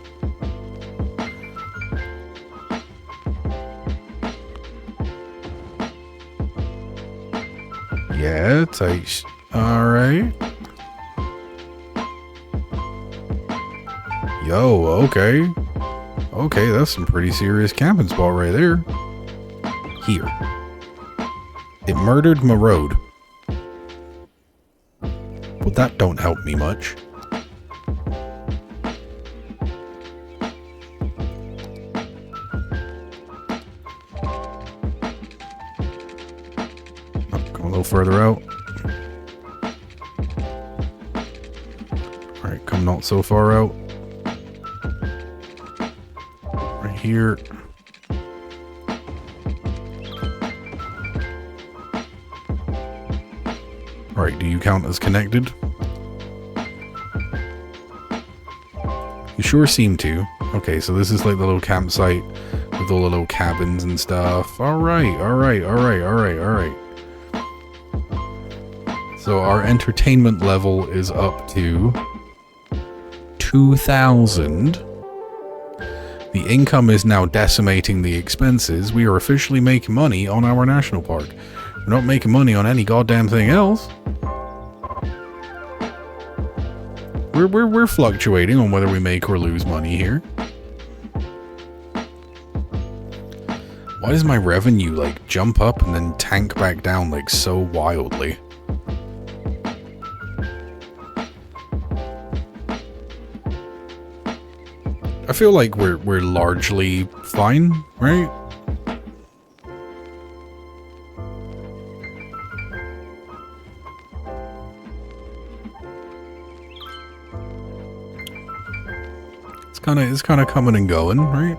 Yeah, it's alright. Yo, okay. Okay, that's some pretty serious camping spot right there. Here. It murdered my road. Well, that don't help me much. Go a little further out. Alright, come not so far out. Right here. Alright, do you count as connected? You sure seem to. Okay, so this is like the little campsite with all the little cabins and stuff. Alright, alright, alright, alright, alright. So our entertainment level is up to 2,000. The income is now decimating the expenses. We are officially making money on our national park. We're not making money on any goddamn thing else. We're fluctuating on whether we make or lose money here. Why does my revenue like jump up and then tank back down like so wildly? I feel like we're largely fine, right? It's kind of coming and going, right?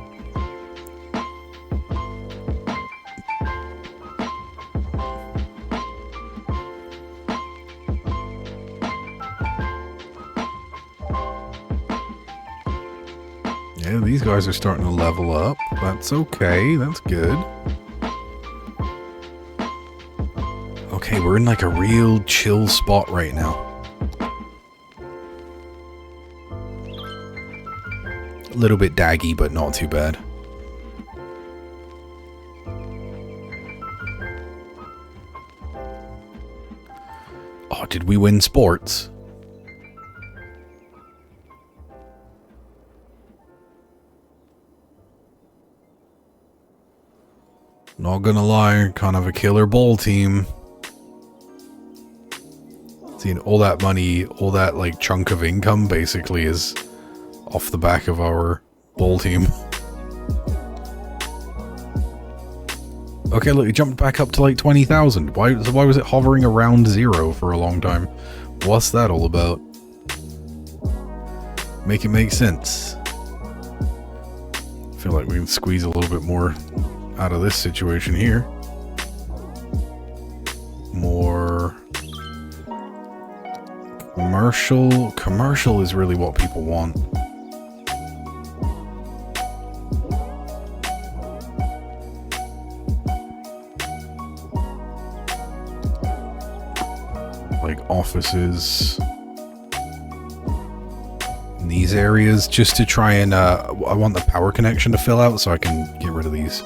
Yeah, these guys are starting to level up. That's okay. That's good. Okay, we're in like a real chill spot right now. A little bit daggy, but not too bad. Oh, did we win sports? Not gonna lie, kind of a killer bowl team. Seeing all that money, all that like chunk of income basically is off the back of our bowl team. Okay, look, it jumped back up to like 20,000. Why was it hovering around 0 for a long time? What's that all about? Make it make sense. I feel like we can squeeze a little bit more out of this situation here. More commercial. Commercial is really what people want. like offices in these areas just to try and I want the power connection to fill out so I can get rid of these.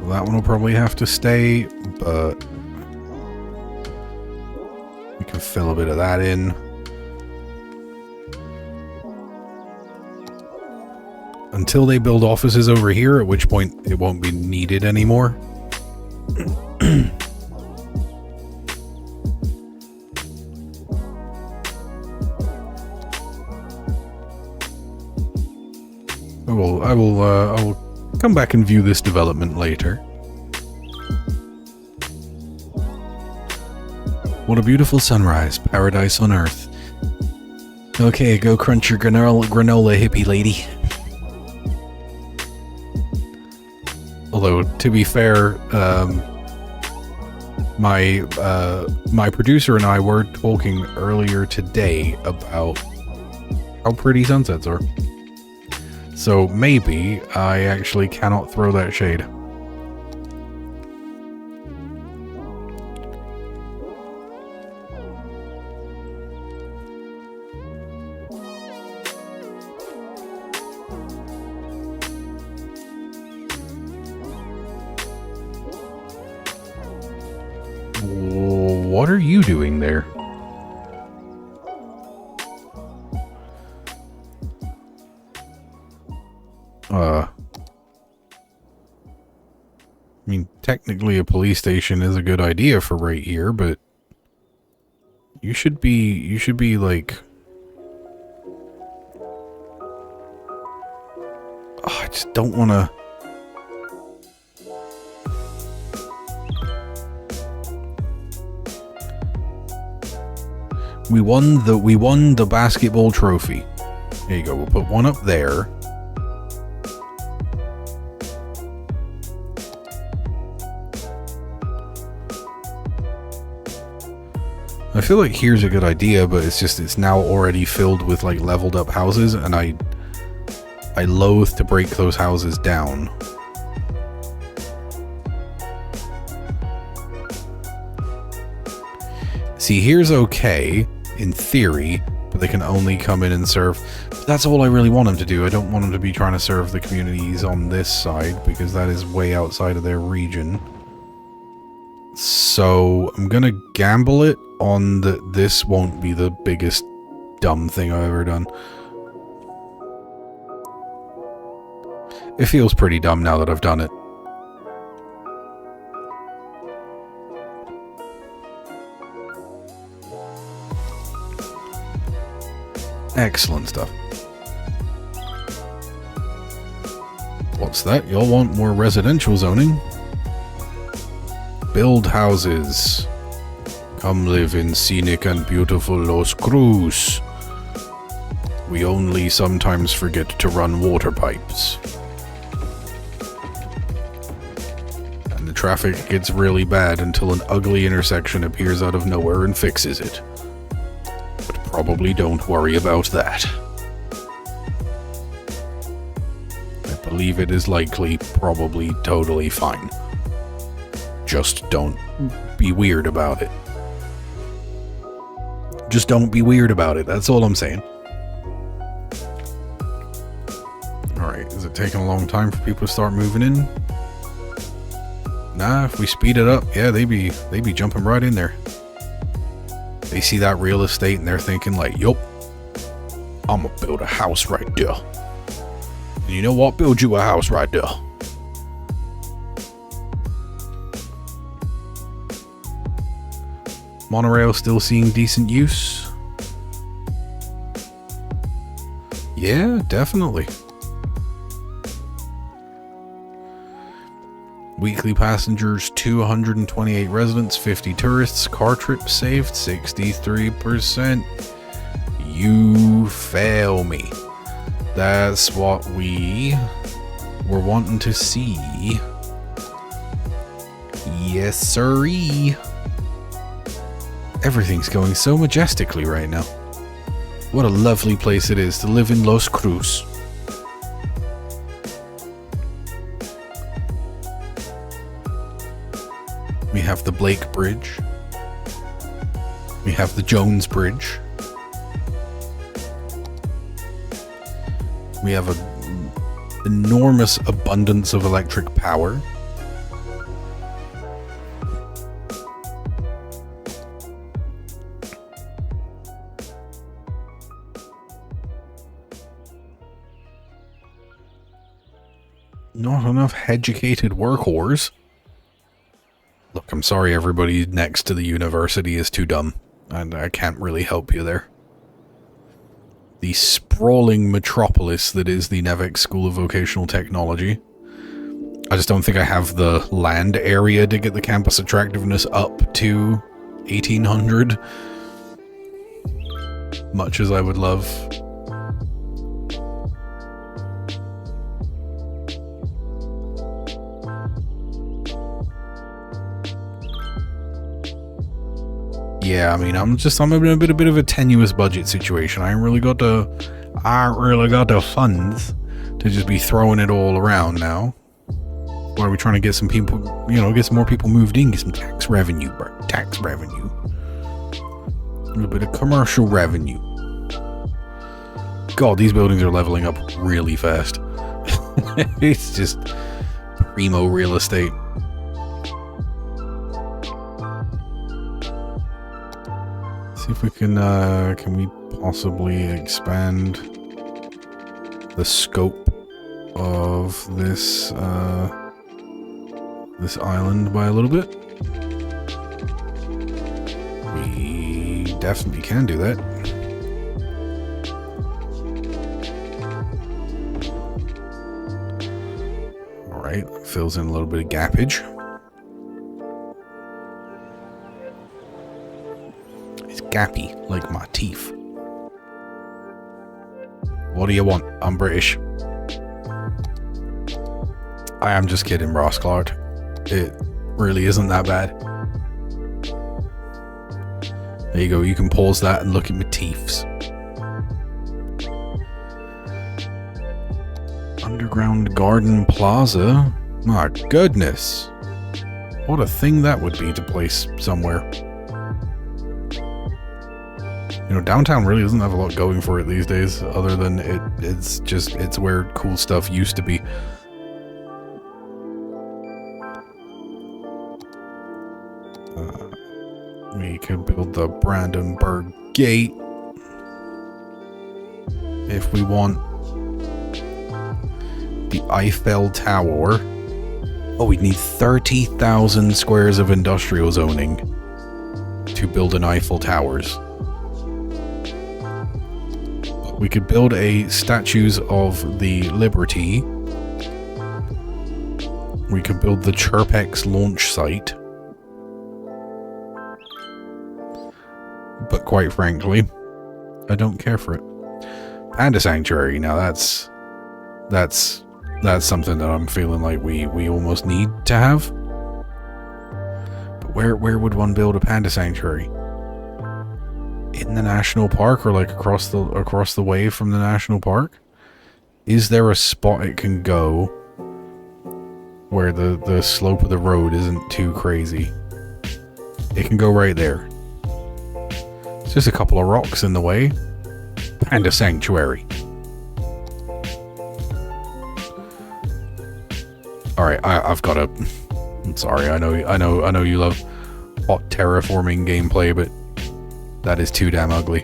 That one will probably have to stay, but we can fill a bit of that in. Until they build offices over here, at which point it won't be needed anymore. I will come back and view this development later. What a beautiful sunrise, paradise on earth. Okay, go crunch your granola, hippie lady. Although, to be fair, my producer and I were talking earlier today about how pretty sunsets are. So maybe I actually cannot throw that shade. What are you doing there? I mean, technically a police station is a good idea for right here, but you should be like, oh, I just don't want to. We won the basketball trophy. There you go. We'll put one up there. I feel like here's a good idea, but it's now already filled with like leveled up houses, and I loathe to break those houses down. See, here's okay in theory, but they can only come in and serve. But that's all I really want them to do. I don't want them to be trying to serve the communities on this side, because that is way outside of their region. So I'm gonna gamble it on this won't be the biggest dumb thing I've ever done. It feels pretty dumb now that I've done it. Excellent stuff. What's that? Y'all want more residential zoning? Build houses. Come live in scenic and beautiful Los Cruz. We only sometimes forget to run water pipes. And the traffic gets really bad until an ugly intersection appears out of nowhere and fixes it. But probably don't worry about that. I believe it is likely, probably totally fine. Just don't be weird about it. Just don't be weird about it. That's all I'm saying. Alright, is it taking a long time for people to start moving in? Nah, if we speed it up, yeah, they be jumping right in there. They see that real estate and they're thinking like, yup, I'm gonna build a house right there. And you know what? Build you a house right there. Monorail still seeing decent use? Yeah, definitely. Weekly passengers, 228 residents, 50 tourists. Car trips saved, 63%. You fail me. That's what we were wanting to see. Yes, sirree. Everything's going so majestically right now. What a lovely place it is to live in Los Cruz. We have the Blake Bridge. We have the Jones Bridge. We have an enormous abundance of electric power. Not enough educated workhorse. Look, I'm sorry everybody next to the university is too dumb, and I can't really help you there. The sprawling metropolis that is the Nevek School of Vocational Technology. I just don't think I have the land area to get the campus attractiveness up to 1800. Much as I would love. Yeah, I mean, I'm in a bit of a tenuous budget situation. I ain't really got the funds to just be throwing it all around now. Why are we trying to get some people, get some more people moved in, get some tax revenue, bro. Tax revenue. A little bit of commercial revenue. God, these buildings are leveling up really fast. It's just primo real estate. See if we can we possibly expand the scope of this this island by a little bit? We definitely can do that. Alright, fills in a little bit of gappage. Gappy, like my teeth. What do you want? I'm British. I am just kidding, Ross Clark. It really isn't that bad. There you go, you can pause that and look at my teeths. Underground Garden Plaza? My goodness. What a thing that would be to place somewhere. Downtown really doesn't have a lot going for it these days, other than it's where cool stuff used to be. We could build the Brandenburg Gate if we want. The Eiffel Tower. Oh, we'd need 30,000 squares of industrial zoning to build an Eiffel Towers. We could build a statues of the Liberty. We could build the Chirpex launch site. But quite frankly, I don't care for it. Panda Sanctuary, now that's something that I'm feeling like we almost need to have. But where would one build a Panda Sanctuary? In the national park, or like across the way from the national park? Is there a spot it can go where the slope of the road isn't too crazy? It can go right there. It's just a couple of rocks in the way. Panda Sanctuary. Alright, I've got a... I'm sorry, I know you love hot terraforming gameplay, but that is too damn ugly.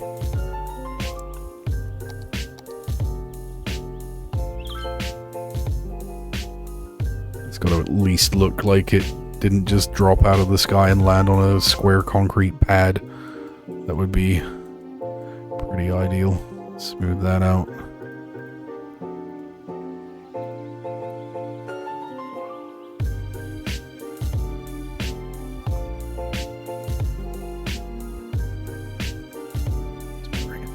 It's got to at least look like it didn't just drop out of the sky and land on a square concrete pad. That would be pretty ideal. Smooth that out.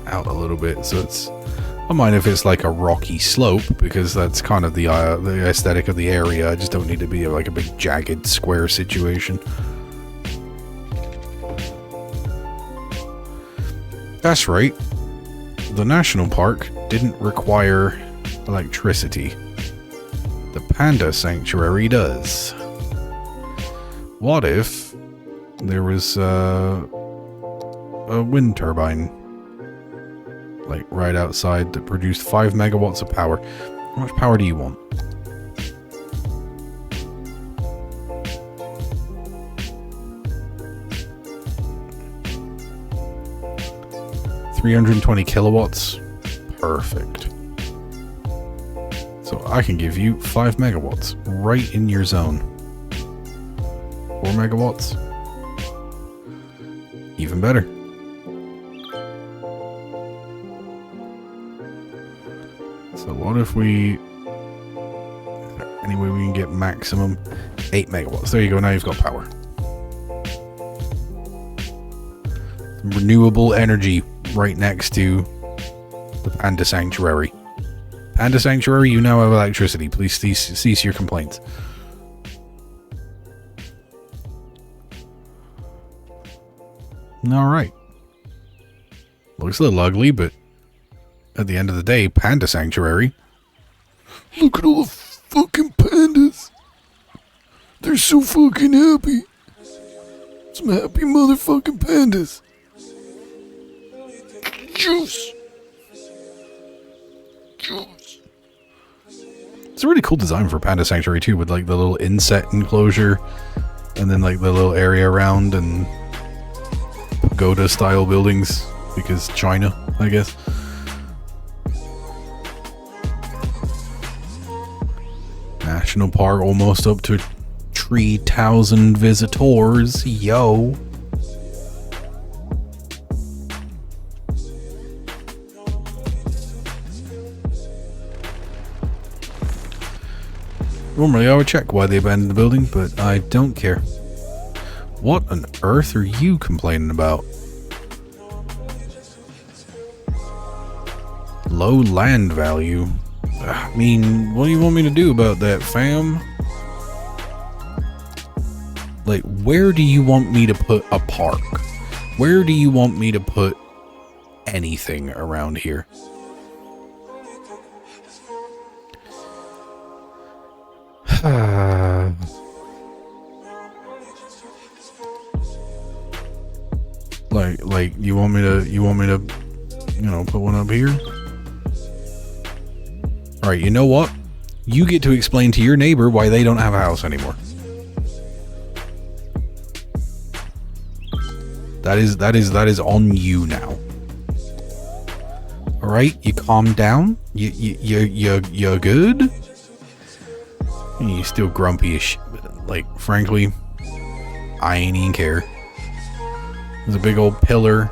Out a little bit, so it's... I don't mind if it's like a rocky slope, because that's kind of the aesthetic of the area. I just don't need to be like a big jagged square situation. That's right. the national park didn't require electricity. The panda sanctuary does. What if there was a wind turbine, like right outside, that produced 5 megawatts of power? How much power do you want? $320 kilowatts. Perfect. So I can give you 5 megawatts right in your zone. 4 megawatts. Even better. So what if we... Anyway, we can get maximum 8 megawatts. There you go, now you've got power. Renewable energy right next to the Panda Sanctuary. Panda Sanctuary, you now have electricity. Please cease your complaints. Alright. Looks a little ugly, but at the end of the day, Panda Sanctuary. Look at all the fucking pandas. They're so fucking happy. Some happy motherfucking pandas. Juice. Juice. It's a really cool design for Panda Sanctuary too, with like the little insect enclosure and then like the little area around and pagoda style buildings because China, I guess. National Park almost up to 3,000 visitors. Yo. Normally I would check why they abandoned the building, but I don't care. What on earth are you complaining about? Low land value? I mean, what do you want me to do about that, fam? Like, where do you want me to put a park? Where do you want me to put anything around here? like you want me to you know, put one up here? All right, you know what? You get to explain to your neighbor why they don't have a house anymore. That is on you now. All right, you calm down. You're good. You're still grumpy as shit. Like, frankly, I ain't even care. There's a big old pillar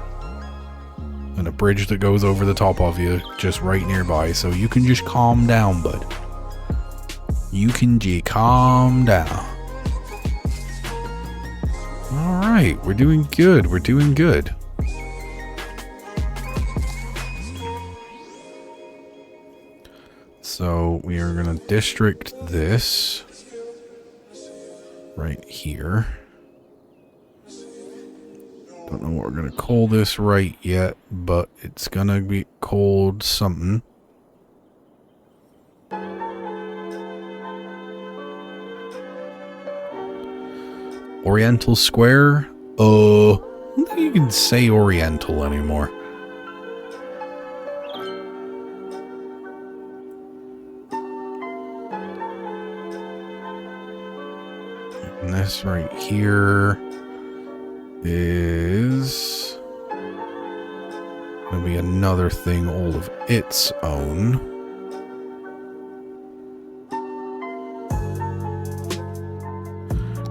and a bridge that goes over the top of you just right nearby, so you can just calm down, bud. You can just calm down. Alright, we're doing good. We're doing good. So we are going to district this right here. Don't know what we're going to call this right yet, but it's going to be called something. Oriental Square? I don't think you can say Oriental anymore. And this right here is going to be another thing all of its own.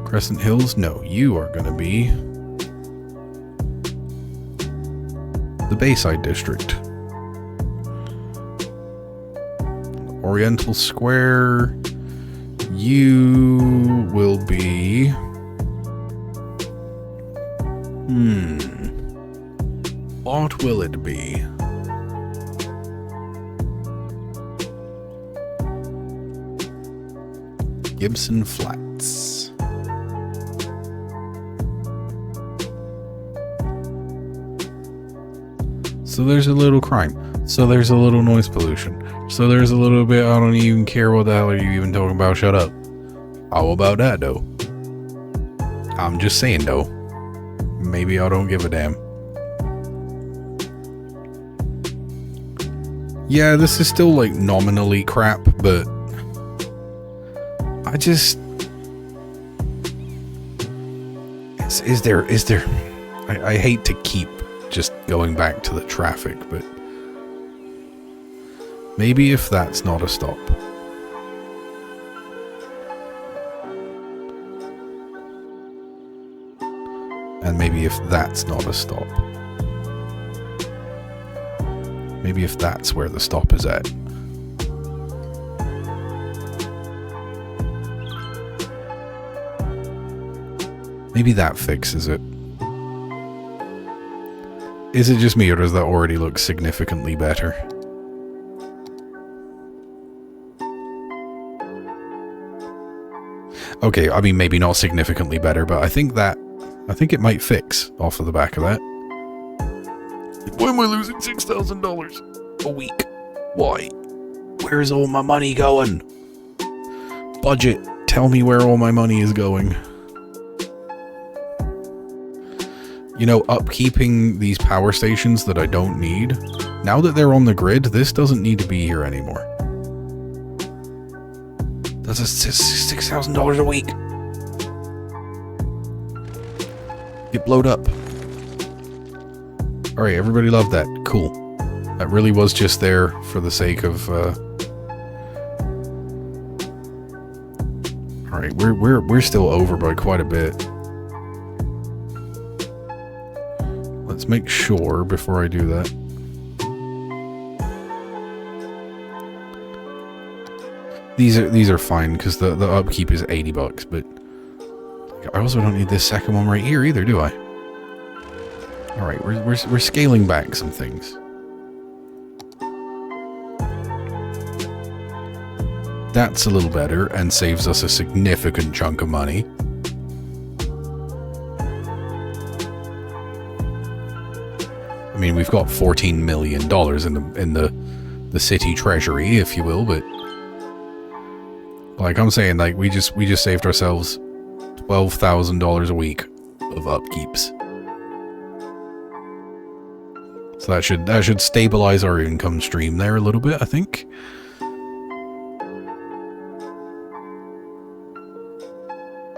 Crescent Hills? No, you are going to be the Bayside District. Oriental Square, you will be... What will it be? Gibson Flats. So there's a little crime. So there's a little noise pollution. So there's a little bit, I don't even care what the hell are you even talking about, shut up. How about that, though? I'm just saying, though. Maybe I don't give a damn. Yeah, this is still, like, nominally crap, but... I just... Is there... I hate to keep just going back to the traffic, but... Maybe if that's not a stop. And maybe if that's not a stop. Maybe if that's where the stop is at. Maybe that fixes it. Is it just me, or does that already look significantly better? Okay, I mean, maybe not significantly better, but I think it might fix off of the back of that. Why am I losing $6,000 a week? Why? Where's all my money going? Budget, tell me where all my money is going. You know, upkeeping these power stations that I don't need, now that they're on the grid, this doesn't need to be here anymore. That's $6,000 a week. Get blowed up. Alright, everybody loved that. Cool. That really was just there for the sake of, Alright, we're still over by quite a bit. Let's make sure before I do that. These are fine because the upkeep is $80, but I also don't need this second one right here either, do I? All right, we're scaling back some things. That's a little better and saves us a significant chunk of money. I mean, we've got $14 million in the city treasury, if you will, but like I'm saying, like we just saved ourselves $12,000 a week of upkeeps. So that should stabilize our income stream there a little bit, I think.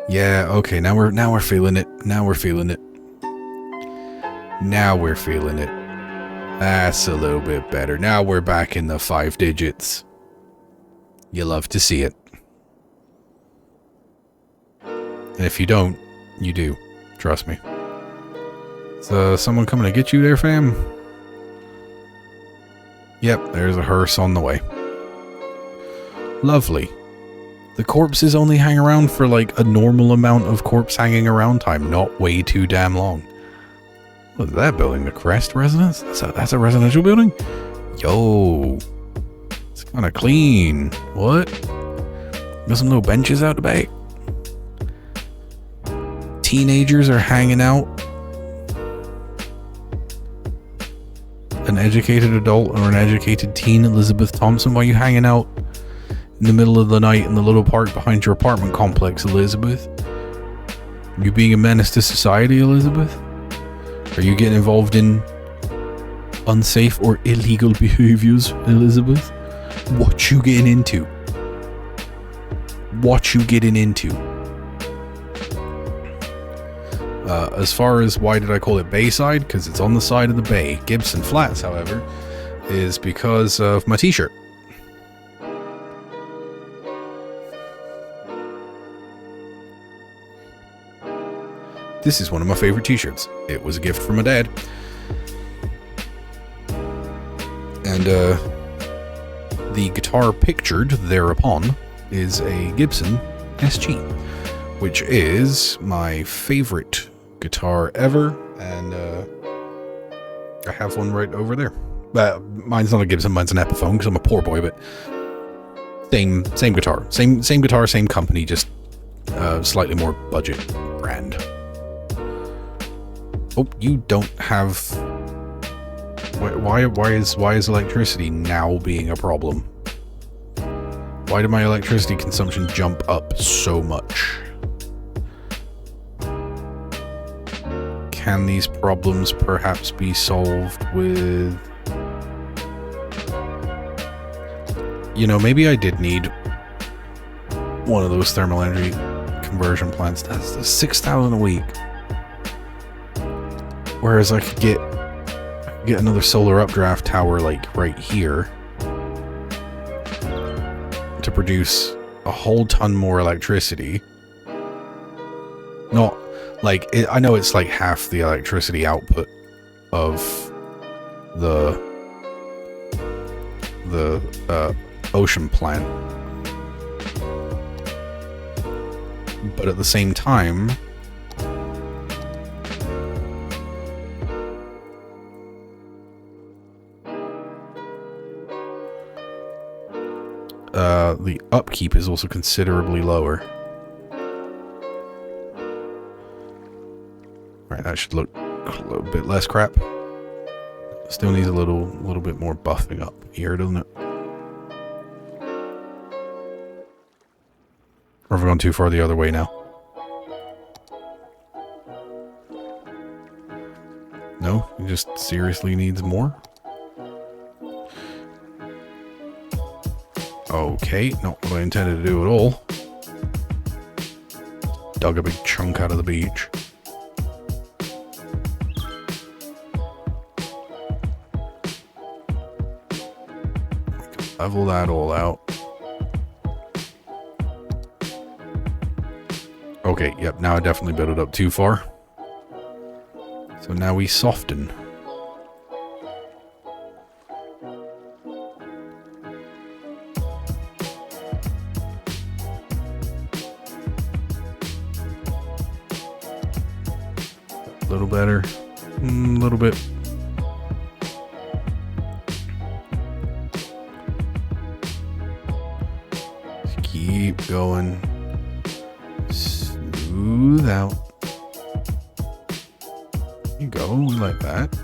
Yeah, okay, now we're feeling it. Now we're feeling it. Now we're feeling it. That's a little bit better. Now we're back in the 5 digits. You love to see it. And if you don't, you do. Trust me. Is someone coming to get you there, fam? Yep, there's a hearse on the way. Lovely. The corpses only hang around for like a normal amount of corpse hanging around time, not way too damn long. What is that building? The Crest Residence? That's a residential building? Yo. It's kind of clean. What? Got some little benches out the back. Teenagers are hanging out. An educated adult or an educated teen, Elizabeth Thompson, why are you hanging out in the middle of the night in the little park behind your apartment complex, Elizabeth? Are you being a menace to society, Elizabeth? Are you getting involved in unsafe or illegal behaviors, Elizabeth? What you getting into? What you getting into? As far as why did I call it Bayside? Because it's on the side of the bay. Gibson Flats, however, is because of my t-shirt. This is one of my favorite t-shirts. It was a gift from my dad. And the guitar pictured thereupon is a Gibson SG, which is my favorite guitar ever, and I have one right over there. Mine's not a Gibson, mine's an Epiphone because I'm a poor boy, but same guitar, same guitar, same company, just slightly more budget brand. Oh, you don't have Why is electricity now being a problem? Why did my electricity consumption jump up so much? Can these problems perhaps be solved with... You know, maybe I did need one of those thermal energy conversion plants. That's 6,000 a week. Whereas I could get another solar updraft tower like right here to produce a whole ton more electricity. Not like I know it's like half the electricity output of the ocean plant, but at the same time, the upkeep is also considerably lower. Right, that should look a little bit less crap. Still needs a little bit more buffing up here, doesn't it? Or have we gone too far the other way now? No? It just seriously needs more? Okay, not what I intended to do at all. Dug a big chunk out of the beach. Level that all out. Okay, yep, now I definitely built it up too far. So now we soften. A little better. A little bit. Just keep going. Smooth out. There you go. We like that.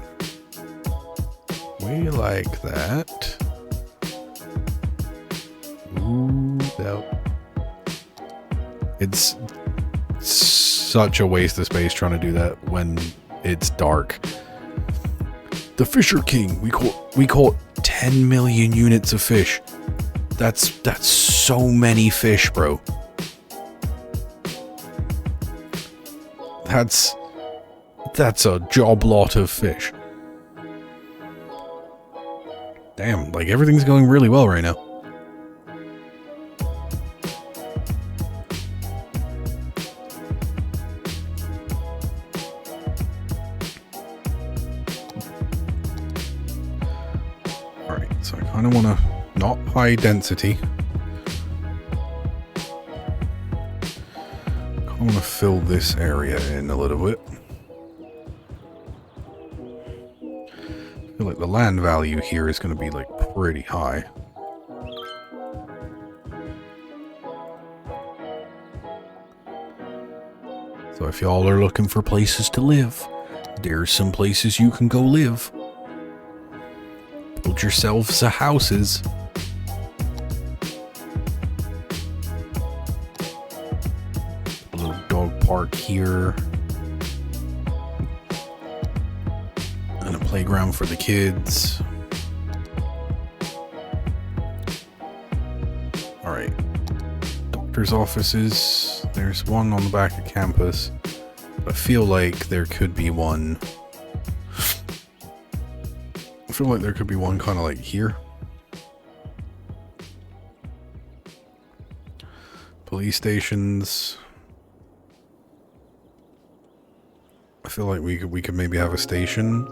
We like that. Smooth out. It's such a waste of space trying to do that when it's dark. The Fisher King. We caught 10 million units of fish. That's so many fish, bro. That's a job lot of fish. Damn, like everything's going really well right now. Alright, so I kind of want to not high density. I want to fill this area in a little bit. I feel like the land value here is going to be like pretty high. So if y'all are looking for places to live, there's some places you can go live. Build yourselves a houses. A little dog park here. And a playground for the kids. Alright. Doctor's offices. There's one on the back of campus. I feel like there could be one. I feel like there could be one kind of like here. Police stations. I feel like we could maybe have a station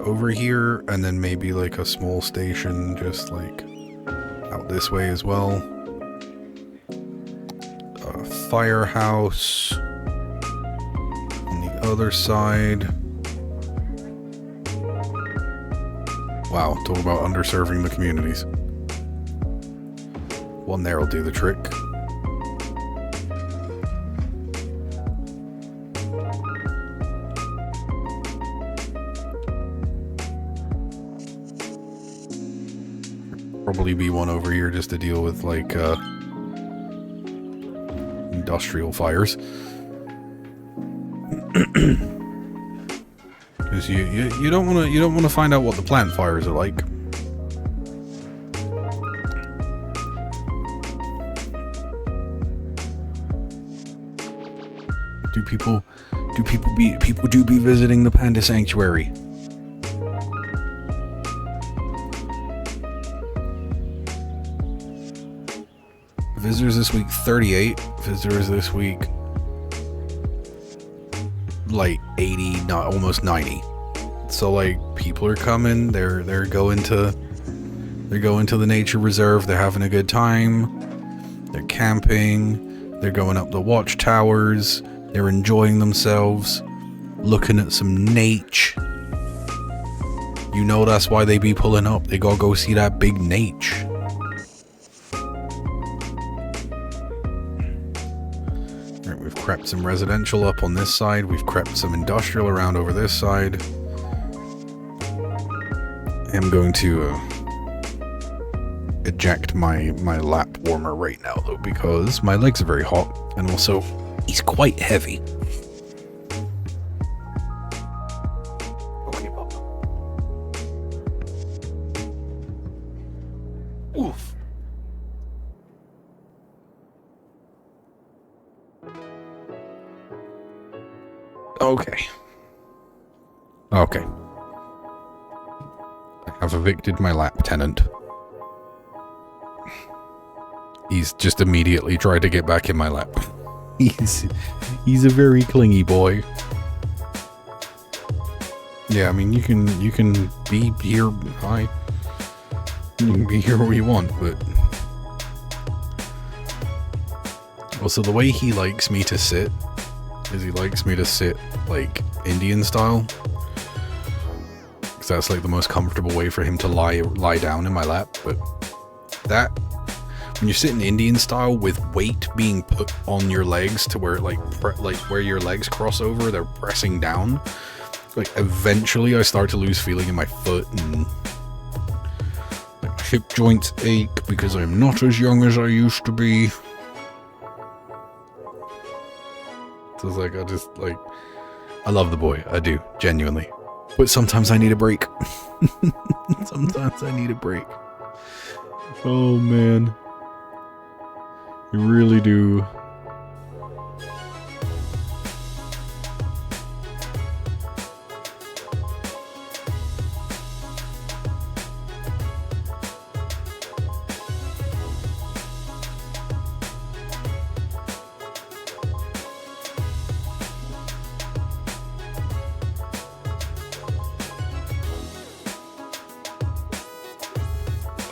over here, and then maybe like a small station just like out this way as well. A firehouse on the other side. Wow, talk about underserving the communities. One there will do the trick. probably be one over here just to deal with like industrial fires. Because you don't want to find out what the plant fires are like. People do be visiting the panda sanctuary. Visitors this week 38. Visitors this week like 80, not almost 90. So like people are coming. They're going to the nature reserve. They're having a good time. They're camping. They're going up the watchtowers. They're enjoying themselves, looking at some nature. You know that's why they be pulling up. They gotta go see that big nature. Alright, we've crept some residential up on this side. We've crept some industrial around over this side. I'm going to eject my lap warmer right now though, because my legs are very hot, and also he's quite heavy. Okay, Papa. Oof. Okay. Okay. I have evicted my lap tenant. He's just immediately tried to get back in my lap. He's a very clingy boy. Yeah, I mean you can be here. You can be here where you want, but also the way he likes me to sit is he likes me to sit like Indian style, because that's like the most comfortable way for him to lie down in my lap. But that, when you're sitting Indian style with weight being put on your legs to where like where your legs cross over, they're pressing down. Like eventually I start to lose feeling in my foot, and like hip joints ache because I'm not as young as I used to be. So it's like I love the boy, I do, genuinely. But sometimes I need a break. Sometimes I need a break. Oh man. You really do.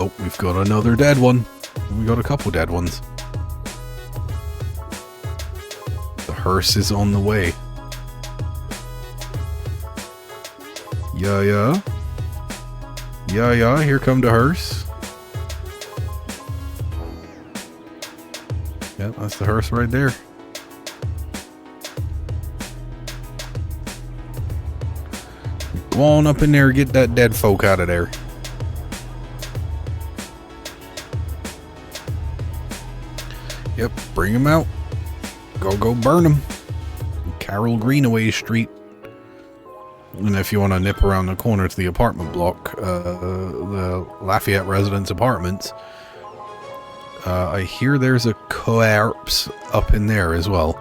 Oh, we've got another dead one. We got a couple dead ones. The hearse is on the way. Yeah. Here come the hearse. Yeah, that's the hearse right there. Go on up in there, get that dead folk out of there. Yep, bring him out. Go burn him. Carol Greenaway Street. And if you want to nip around the corner to the apartment block, the Lafayette Residence Apartments, I hear there's a corpse up in there as well.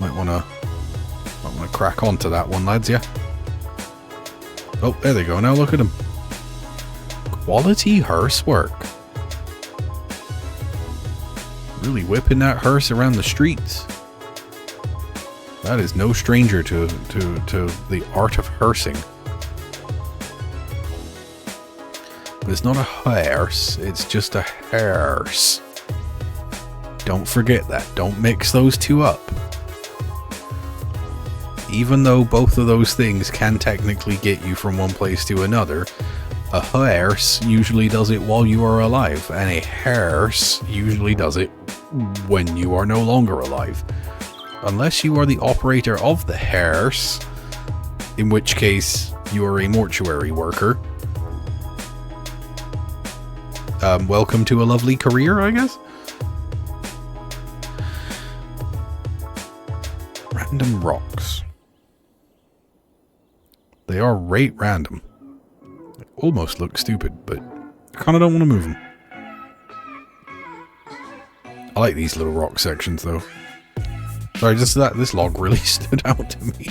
Might want to crack onto that one, lads, yeah? Oh, there they go. Now look at them. Quality hearse work. Really whipping that hearse around the streets. That is no stranger to the art of hearsing. But it's not a hearse, it's just a hearse. Don't forget that. Don't mix those two up. Even though both of those things can technically get you from one place to another, a hearse usually does it while you are alive, and a hearse usually does it when you are no longer alive. Unless you are the operator of the hearse, in which case you are a mortuary worker. welcome to a lovely career, I guess. Random rocks. They are rate random. They almost look stupid, but I kind of don't want to move them. I like these little rock sections, though. Sorry, just this log really stood out to me.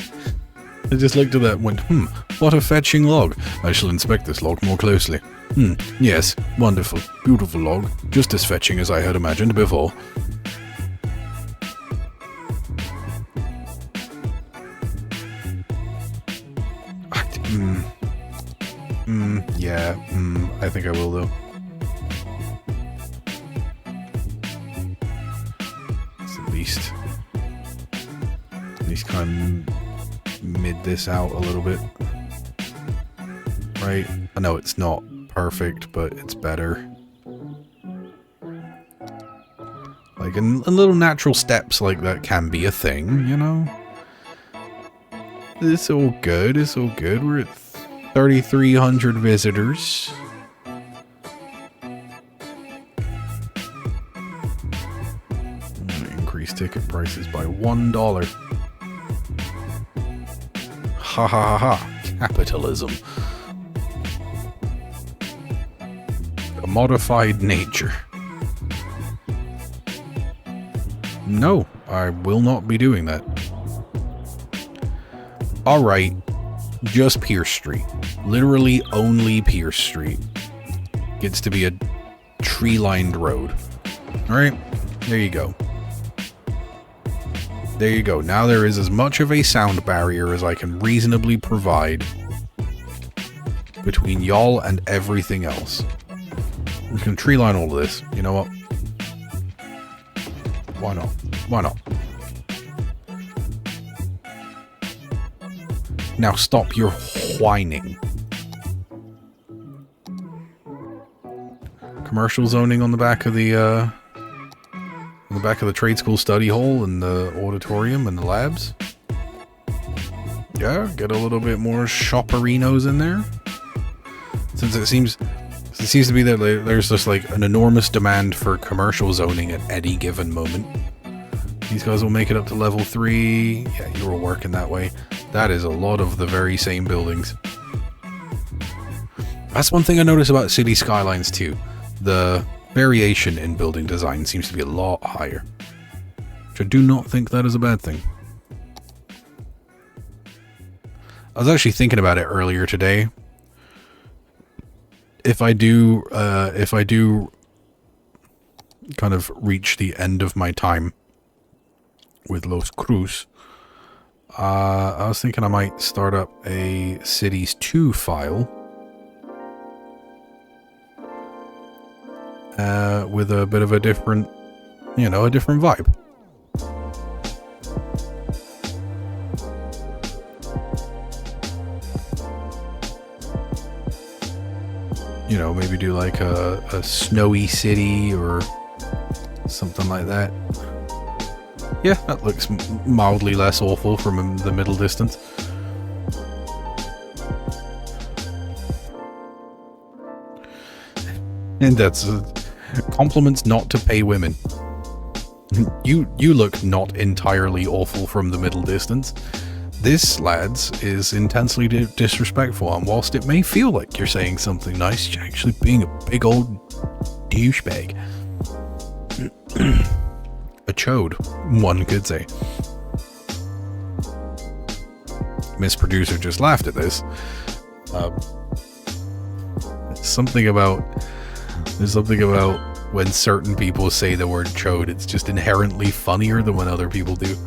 I just looked at that and went, what a fetching log. I shall inspect this log more closely. Yes, wonderful, beautiful log. Just as fetching as I had imagined before. I think I will, though. Let's at least kind of mid this out a little bit. Right? I know it's not perfect, but it's better. Like, and little natural steps like that can be a thing, you know? It's all good, it's all good. We're at 3,300 visitors. Increase ticket prices by $1. Ha ha ha ha. Capitalism. A modified nature. No, I will not be doing that. Alright, just Pierce Street. Literally only Pierce Street gets to be a tree-lined road. Alright, there you go. There you go. Now there is as much of a sound barrier as I can reasonably provide between y'all and everything else. We can tree line all of this. You know what? Why not? Why not? Now stop your whining. Commercial zoning on the back of the trade school study hall and the auditorium and the labs. Yeah, get a little bit more shopperinos in there. Since it seems to be that there's just like an enormous demand for commercial zoning at any given moment. These guys will make it up to level 3. Yeah, you were working that way. That is a lot of the very same buildings. That's one thing I notice about city skylines too. The variation in building design seems to be a lot higher. Which I do not think that is a bad thing. I was actually thinking about it earlier today. If I do kind of reach the end of my time with Los Cruz, I was thinking I might start up a Cities 2 file with a bit of a different, a different vibe. Maybe do like a snowy city or something like that. Yeah, that looks mildly less awful from the middle distance. And that's compliments not to pay women. You look not entirely awful from the middle distance. This, lads, is intensely disrespectful, and whilst it may feel like you're saying something nice, you're actually being a big old douchebag. A chode, one could say. Miss Producer just laughed at this. There's something about when certain people say the word chode, it's just inherently funnier than when other people do.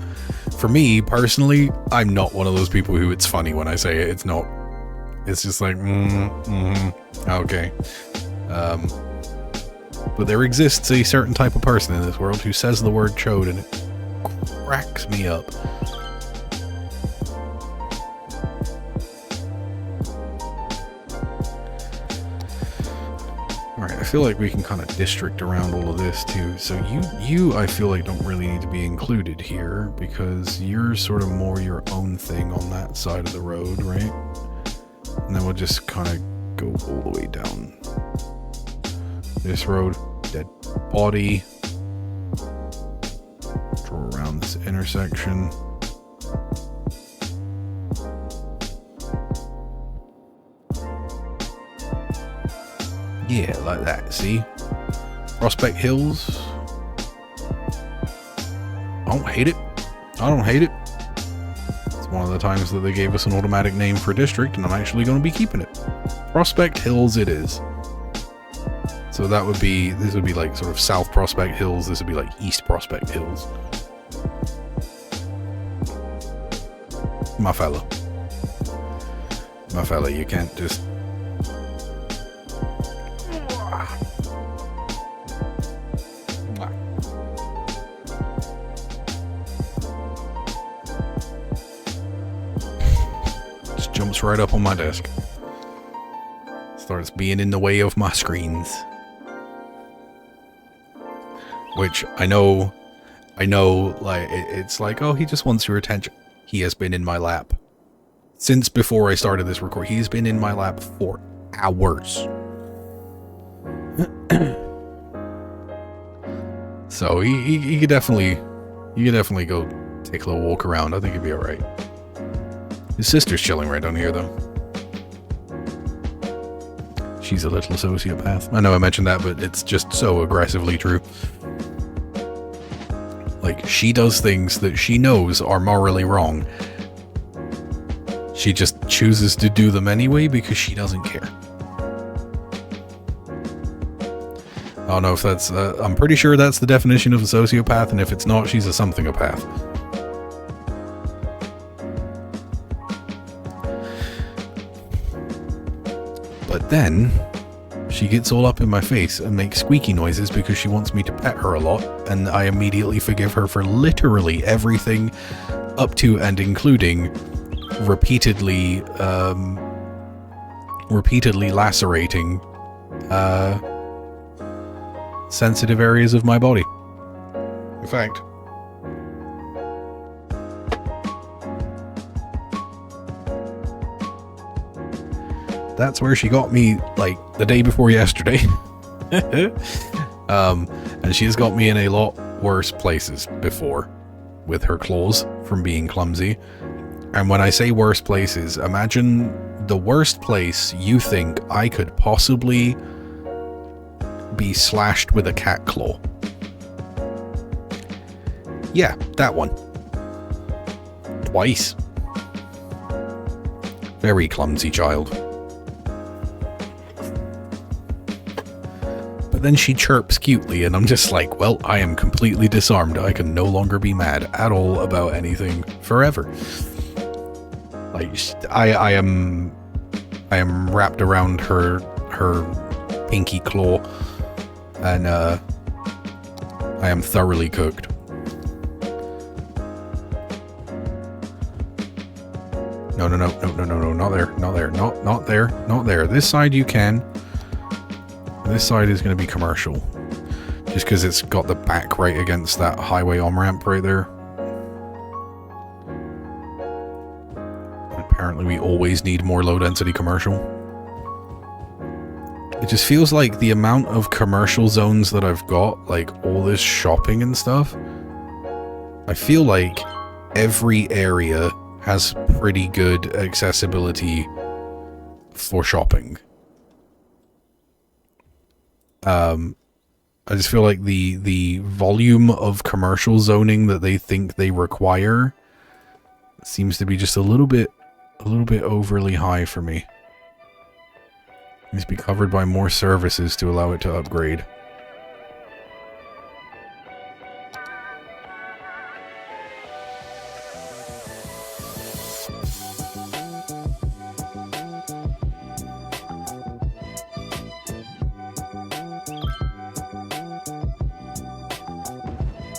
For me, personally, I'm not one of those people who it's funny when I say it. It's not. It's just like, okay. But there exists a certain type of person in this world who says the word chode and it cracks me up. Alright, I feel like we can kind of district around all of this too. So you I feel like don't really need to be included here because you're sort of more your own thing on that side of the road, right? And then we'll just kind of go all the way down This road, dead body. Draw around this intersection. Yeah, like that, see? Prospect Hills. I don't hate it. I don't hate it. It's one of the times that they gave us an automatic name for a district, and I'm actually going to be keeping it. Prospect Hills it is. So that would be, this would be like sort of South Prospect Hills, this would be like East Prospect Hills. My fella. My fella, you can't just... Just jumps right up on my desk. Starts being in the way of my screens. Which I know, like, it's like, oh, he just wants your attention. He has been in my lap. Since before I started this record, he's been in my lap for hours. So he could definitely, go take a little walk around. I think he'd be alright. His sister's chilling right down here, though. She's a little sociopath. I know I mentioned that, but it's just so aggressively true. Like, she does things that she knows are morally wrong. She just chooses to do them anyway because she doesn't care. I don't know if that's... I'm pretty sure that's the definition of a sociopath, and if it's not, she's a something-a-path. But then... she gets all up in my face and makes squeaky noises because she wants me to pet her a lot, and I immediately forgive her for literally everything up to and including repeatedly lacerating sensitive areas of my body. In fact, that's where she got me, like, the day before yesterday. And she's got me in a lot worse places before with her claws from being clumsy. And when I say worse places, imagine the worst place you think I could possibly be slashed with a cat claw. Yeah, that one. Twice. Very clumsy child. Then she chirps cutely, and I'm just like, well, I am completely disarmed. I can no longer be mad at all about anything forever. Like, I am wrapped around her pinky claw, and I am thoroughly cooked. No, not there. This side you can. This side is going to be commercial, just because it's got the back right against that highway on-ramp right there. Apparently we always need more low-density commercial. It just feels like the amount of commercial zones that I've got, like all this shopping and stuff, I feel like every area has pretty good accessibility for shopping. I just feel like the volume of commercial zoning that they think they require seems to be just a little bit overly high for me. It needs to be covered by more services to allow it to upgrade.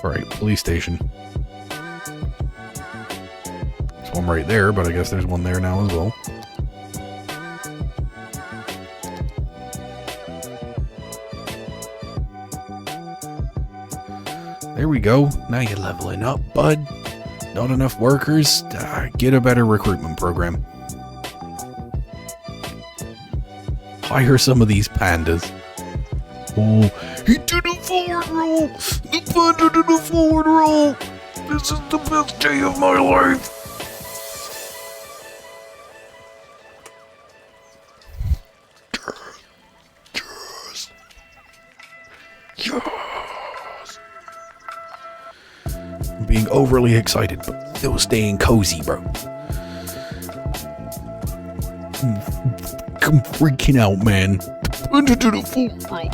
Alright, police station. There's one right there, but I guess there's one there now as well. There we go. Now you're leveling up, bud. Not enough workers? Get a better recruitment program. Hire some of these pandas. Oh, he did a forward roll! The panda did a forward roll! This is the best day of my life! Yes! Yes! I'm being overly excited, but still staying cozy, bro. I'm freaking out, man. The panda did a forward roll!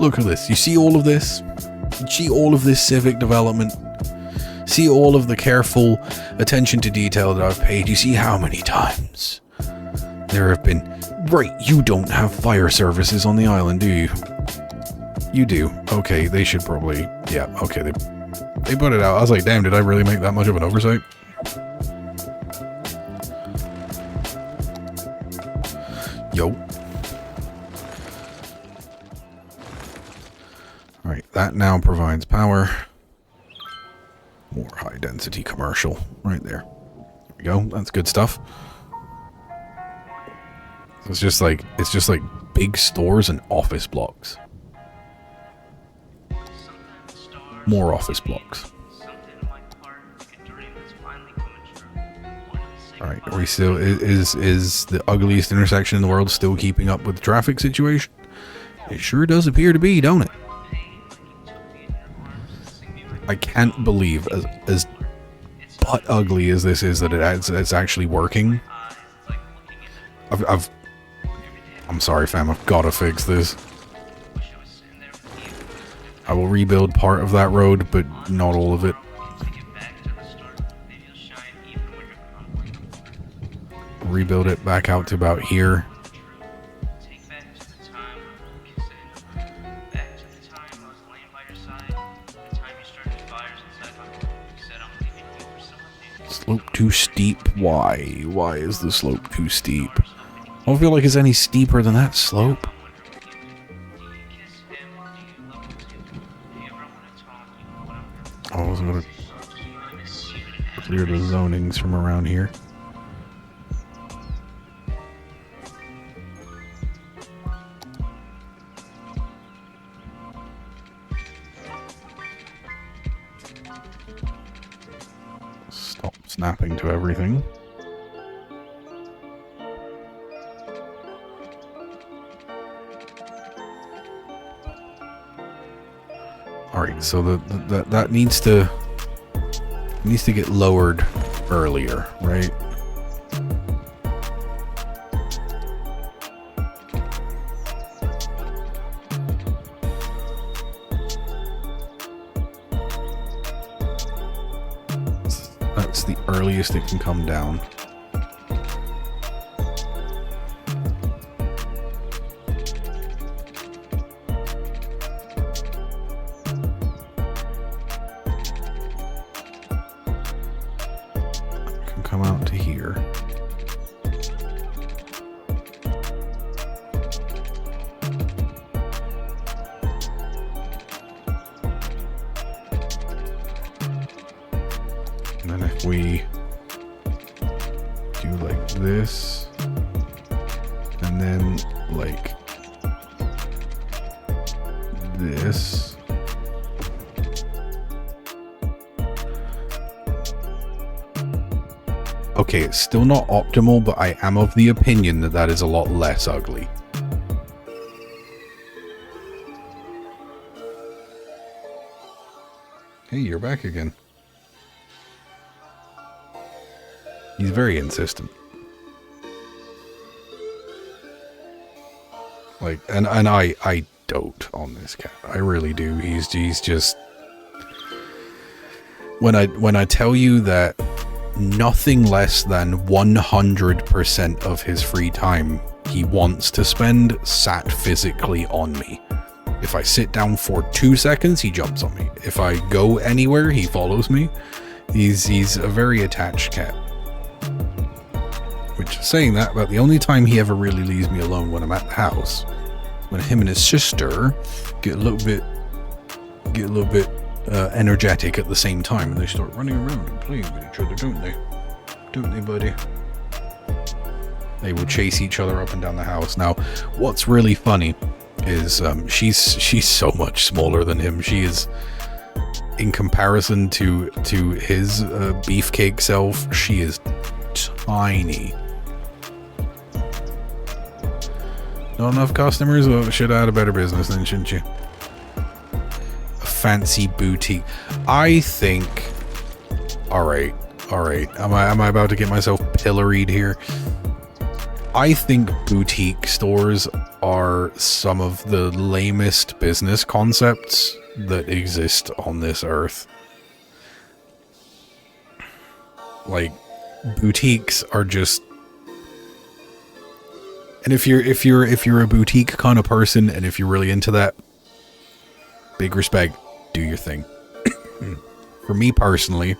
Look at this. You see all of this? You see all of this civic development? See all of the careful attention to detail that I've paid? You see how many times there have been... Right, you don't have fire services on the island, do you? You do. Okay, they should probably... Yeah, okay, they put it out. I was like, damn, did I really make that much of an oversight? Yo. Alright, that now provides power. More high density commercial right there. There we go. That's good stuff. It's just like big stores and office blocks. More office blocks. Alright, are we still is the ugliest intersection in the world still keeping up with the traffic situation? It sure does appear to be, don't it? I can't believe, as butt ugly as this is, that it's actually working. I'm sorry, fam. I've got to fix this. I will rebuild part of that road, but not all of it. Rebuild it back out to about here. Slope too steep. Why? Why is the slope too steep? I don't feel like it's any steeper than that slope. I was gonna clear the zonings from around here. Stop snapping to everything. Alright, so that needs to get lowered earlier, right? That's the earliest it can come down. Come out to here. And then if we do like this, and then like this. Okay, it's still not optimal, but I am of the opinion that that is a lot less ugly. Hey, you're back again. He's very insistent. Like, and I dote on this cat. I really do. He's just... When I tell you that nothing less than 100% of his free time he wants to spend sat physically on me. If I sit down for 2 seconds, he jumps on me. If I go anywhere, he follows me. He's a very attached cat. Which, saying that, about the only time he ever really leaves me alone when I'm at the house, when him and his sister get a little bit energetic at the same time, and they start running around and playing with each other, don't they? Don't they, buddy? They will chase each other up and down the house. Now, what's really funny is she's so much smaller than him. She is, in comparison to his beefcake self, she is tiny. Not enough customers? Oh, should have had a better business then, shouldn't you? A fancy boutique. I think... Alright. Am I about to get myself pilloried here? I think boutique stores are some of the lamest business concepts that exist on this earth. Like, boutiques are just... And if you're a boutique kind of person, and if you're really into that, big respect, do your thing. For me personally,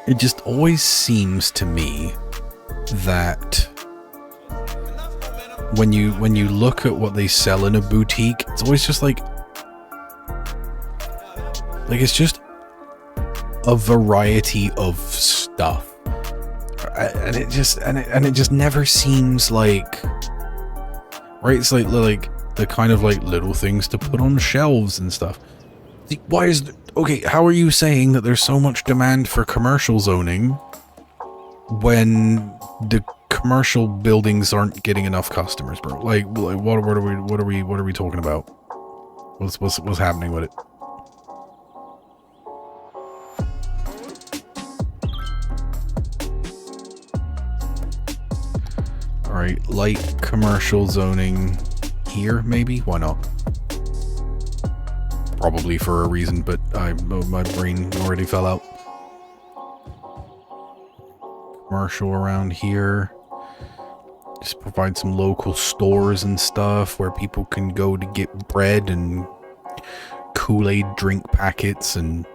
it just always seems to me that when you look at what they sell in a boutique, it's always just like it's just a variety of stuff. And it just never seems like right. It's like the kind of like little things to put on shelves and stuff. Why is okay? How are you saying that there's so much demand for commercial zoning when the commercial buildings aren't getting enough customers, bro? Like what are we talking about? What's happening with it? Alright, light commercial zoning here, maybe? Why not? Probably for a reason, but my brain already fell out. Commercial around here. Just provide some local stores and stuff where people can go to get bread and Kool-Aid drink packets and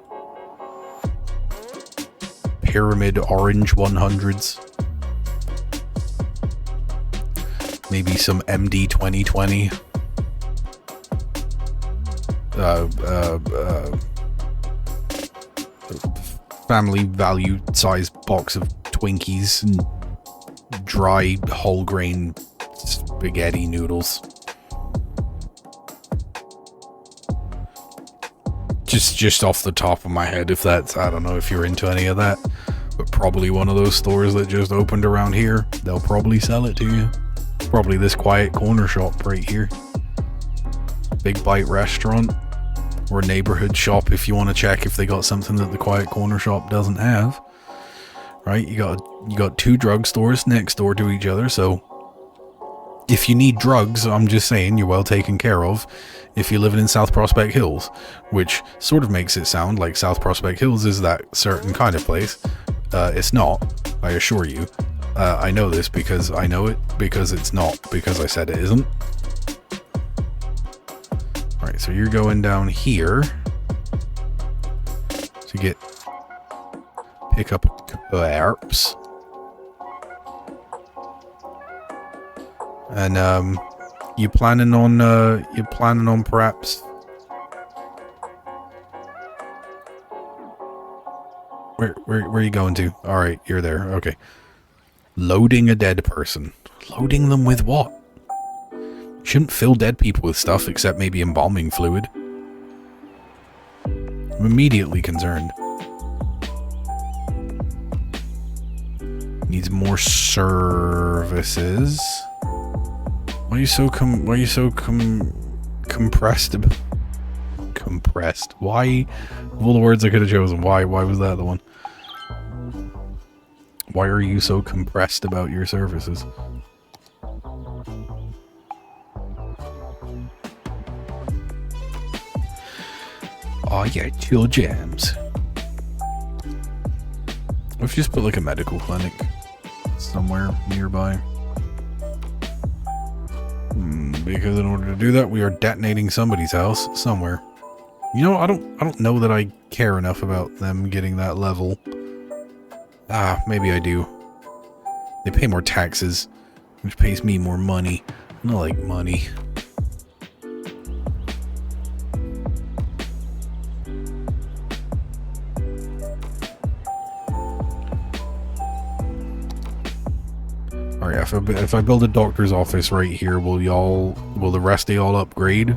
Pyramid Orange 100s. Maybe some MD 2020. Family value size box of Twinkies and dry whole grain spaghetti noodles. Just off the top of my head, if that's, I don't know if you're into any of that, but probably one of those stores that just opened around here, they'll probably sell it to you. Probably this quiet corner shop right here. Big Bite restaurant or neighborhood shop if you want to check if they got something that the quiet corner shop doesn't have. Right? You got two drugstores next door to each other, so if you need drugs, I'm just saying you're well taken care of if you're living in South Prospect Hills, which sort of makes it sound like South Prospect Hills is that certain kind of place. It's not, I assure you. I know this because I know it, because it's not, because I said it isn't. Alright, so you're going down here to pick up herbs. And you planning on perhaps where are you going to? Alright, you're there, okay. Loading a dead person. Loading them with what? Shouldn't fill dead people with stuff except maybe embalming fluid. I'm immediately concerned. Needs more services. Why are you so compressed? Compressed. Why? Of all the words I could have chosen, why was that the one? Why are you so compressed about your services? Oh yeah, chill jams. We've just put like a medical clinic somewhere nearby. Because in order to do that, we are detonating somebody's house somewhere. You know, I don't know that I care enough about them getting that level. Ah, maybe I do. They pay more taxes, which pays me more money. I like money. Alright, if I build a doctor's office right here, will the rest of y'all upgrade?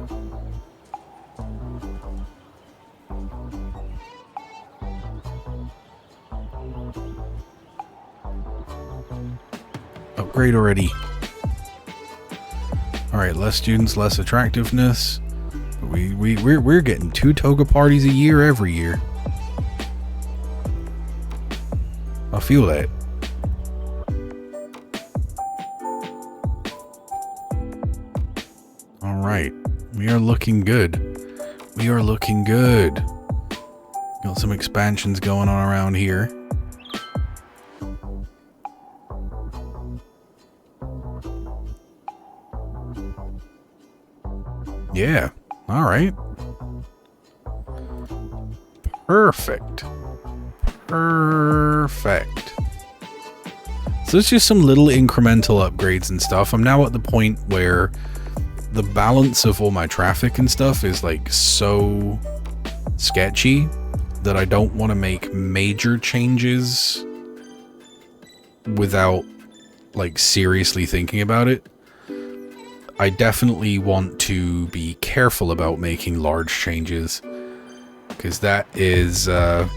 Upgrade already. Alright, less students, less attractiveness. We're getting 2 toga parties a year every year. I feel that. Alright. We are looking good. We are looking good. Got some expansions going on around here. Yeah. Alright. Perfect. Perfect. So it's just some little incremental upgrades and stuff. I'm now at the point where the balance of all my traffic and stuff is like so sketchy that I don't want to make major changes without like seriously thinking about it. I definitely want to be careful about making large changes, because that is at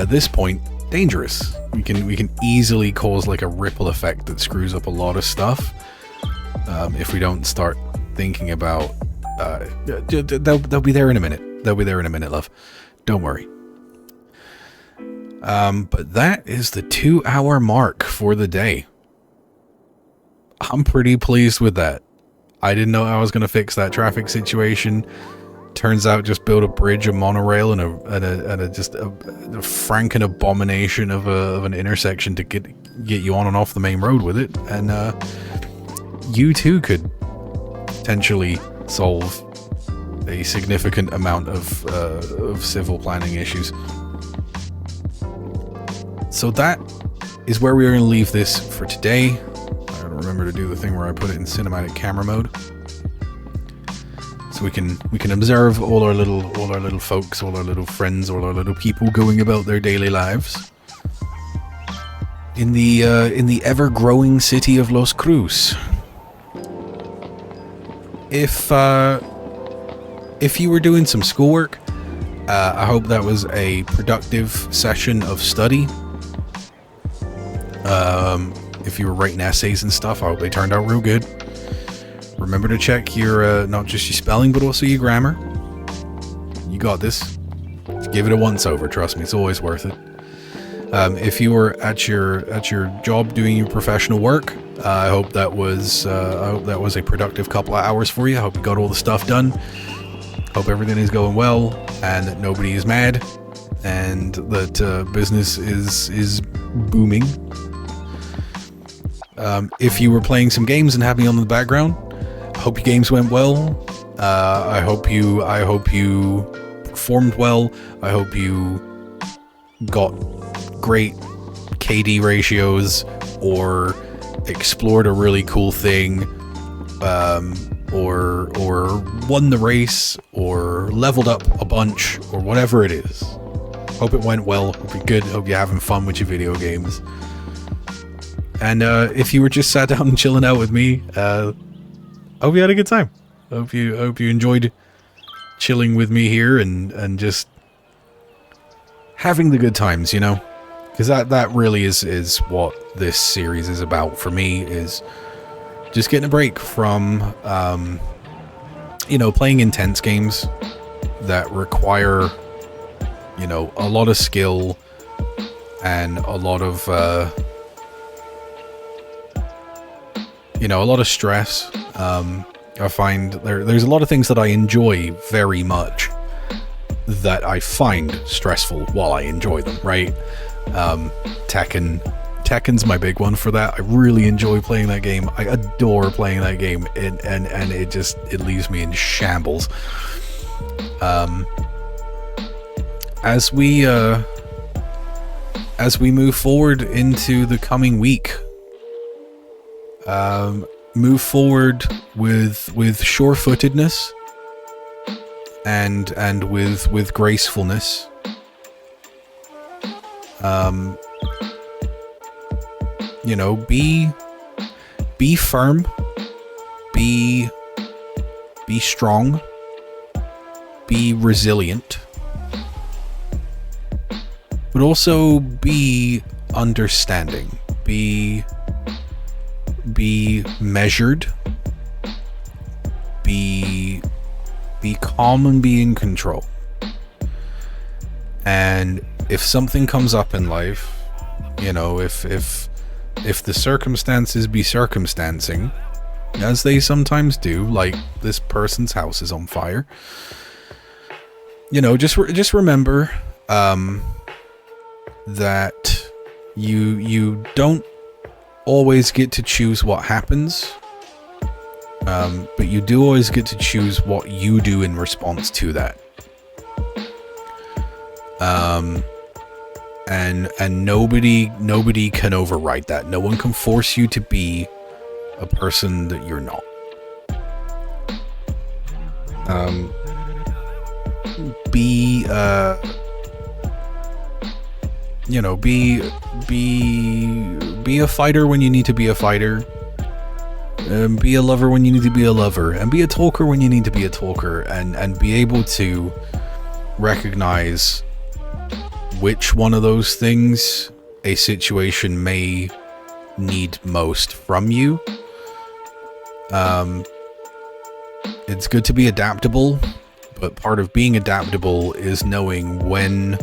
this point dangerous. We can easily cause like a ripple effect that screws up a lot of stuff if we don't start thinking about. They'll be there in a minute. They'll be there in a minute, love. Don't worry. But that is the 2-hour mark for the day. I'm pretty pleased with that. I didn't know I was going to fix that traffic situation. Turns out just build a bridge, a monorail, and a franken abomination of an intersection to get you on and off the main road with it. And you too could potentially solve a significant amount of civil planning issues. So that is where we're going to leave this for today. I gotta remember to do the thing where I put it in cinematic camera mode, so we can observe all our little folks, all our little friends, all our little people going about their daily lives in the ever-growing city of Los Cruz. If you were doing some schoolwork, I hope that was a productive session of study. If you were writing essays and stuff, I hope they turned out real good. Remember to check your not just your spelling, but also your grammar. You got this. Give it a once over. Trust me, it's always worth it. If you were at your job doing your professional work, I hope that was a productive couple of hours for you. I hope you got all the stuff done. Hope everything is going well and that nobody is mad and that business is booming. If you were playing some games and having me on in the background, I hope your games went well. I hope you performed well. I hope you got great KD ratios or explored a really cool thing, or won the race or leveled up a bunch or whatever it is. Hope it went well. Hope you're good. Hope you're having fun with your video games. And if you were just sat down and chilling out with me, I hope you had a good time. Hope you enjoyed chilling with me here and just having the good times, you know? Because that really is what this series is about for me, is just getting a break from, playing intense games that require, a lot of skill and a lot of, a lot of stress. I find there's a lot of things that I enjoy very much that I find stressful while I enjoy them, right? Tekken's my big one for that. I really enjoy playing that game. I adore playing that game, and it leaves me in shambles. As we move forward into the coming week, move forward with sure-footedness and with gracefulness. you know, be firm, be strong, be resilient, but also be understanding, be measured, be calm and be in control. And if something comes up in life, you know, if the circumstances be circumstancing, as they sometimes do, like this person's house is on fire, you know, just remember that you don't always get to choose what happens, but you do always get to choose what you do in response to that. And nobody can override that. No one can force you to be a person that you're not. Be a fighter when you need to be a fighter. Be a lover when you need to be a lover, and be a talker when you need to be a talker, and be able to recognize which one of those things a situation may need most from you. It's good to be adaptable, but part of being adaptable is knowing when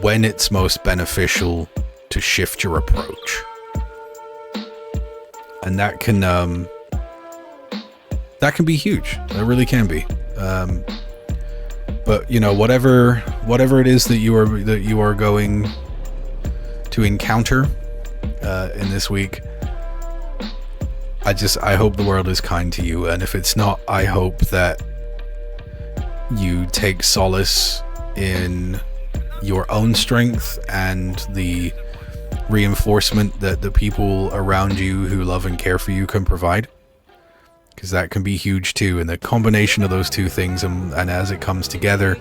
it's most beneficial to shift your approach. And that can be huge. It really can be. But you know, whatever it is that you are going to encounter in this week, I hope the world is kind to you. And if it's not, I hope that you take solace in your own strength and the reinforcement that the people around you who love and care for you can provide, because that can be huge too. And the combination of those two things, and as it comes together,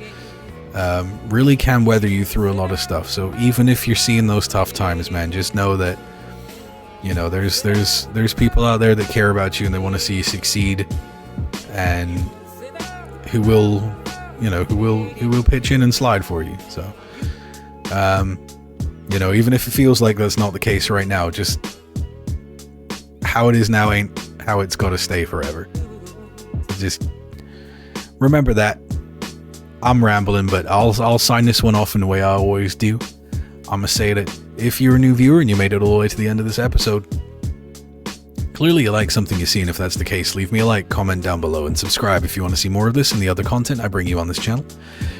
really can weather you through a lot of stuff. So even if you're seeing those tough times, man, just know that, you know, there's people out there that care about you and they want to see you succeed, and who will pitch in and slide for you. So you know, even if it feels like that's not the case right now, just how it is now ain't how it's got to stay forever. Just remember that. I'm rambling, but I'll sign this one off in the way I always do. I'm gonna say that if you're a new viewer and you made it all the way to the end of this episode, clearly you like something you see, and if that's the case, leave me a like, comment down below, and subscribe if you want to see more of this and the other content I bring you on this channel.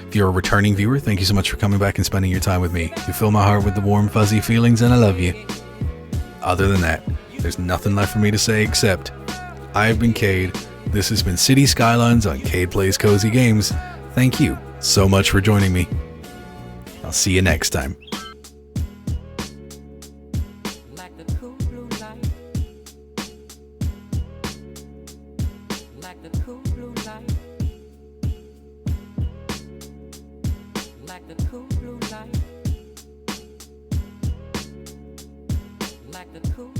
If you're a returning viewer, thank you so much for coming back and spending your time with me. You fill my heart with the warm, fuzzy feelings, and I love you. Other than that, there's nothing left for me to say except, I've been Kade. This has been City Skylines on Kade Plays Kozy Games. Thank you so much for joining me. I'll see you next time. Like the cool blue light. Like the cool blue light. Like the cool blue light. Like the cool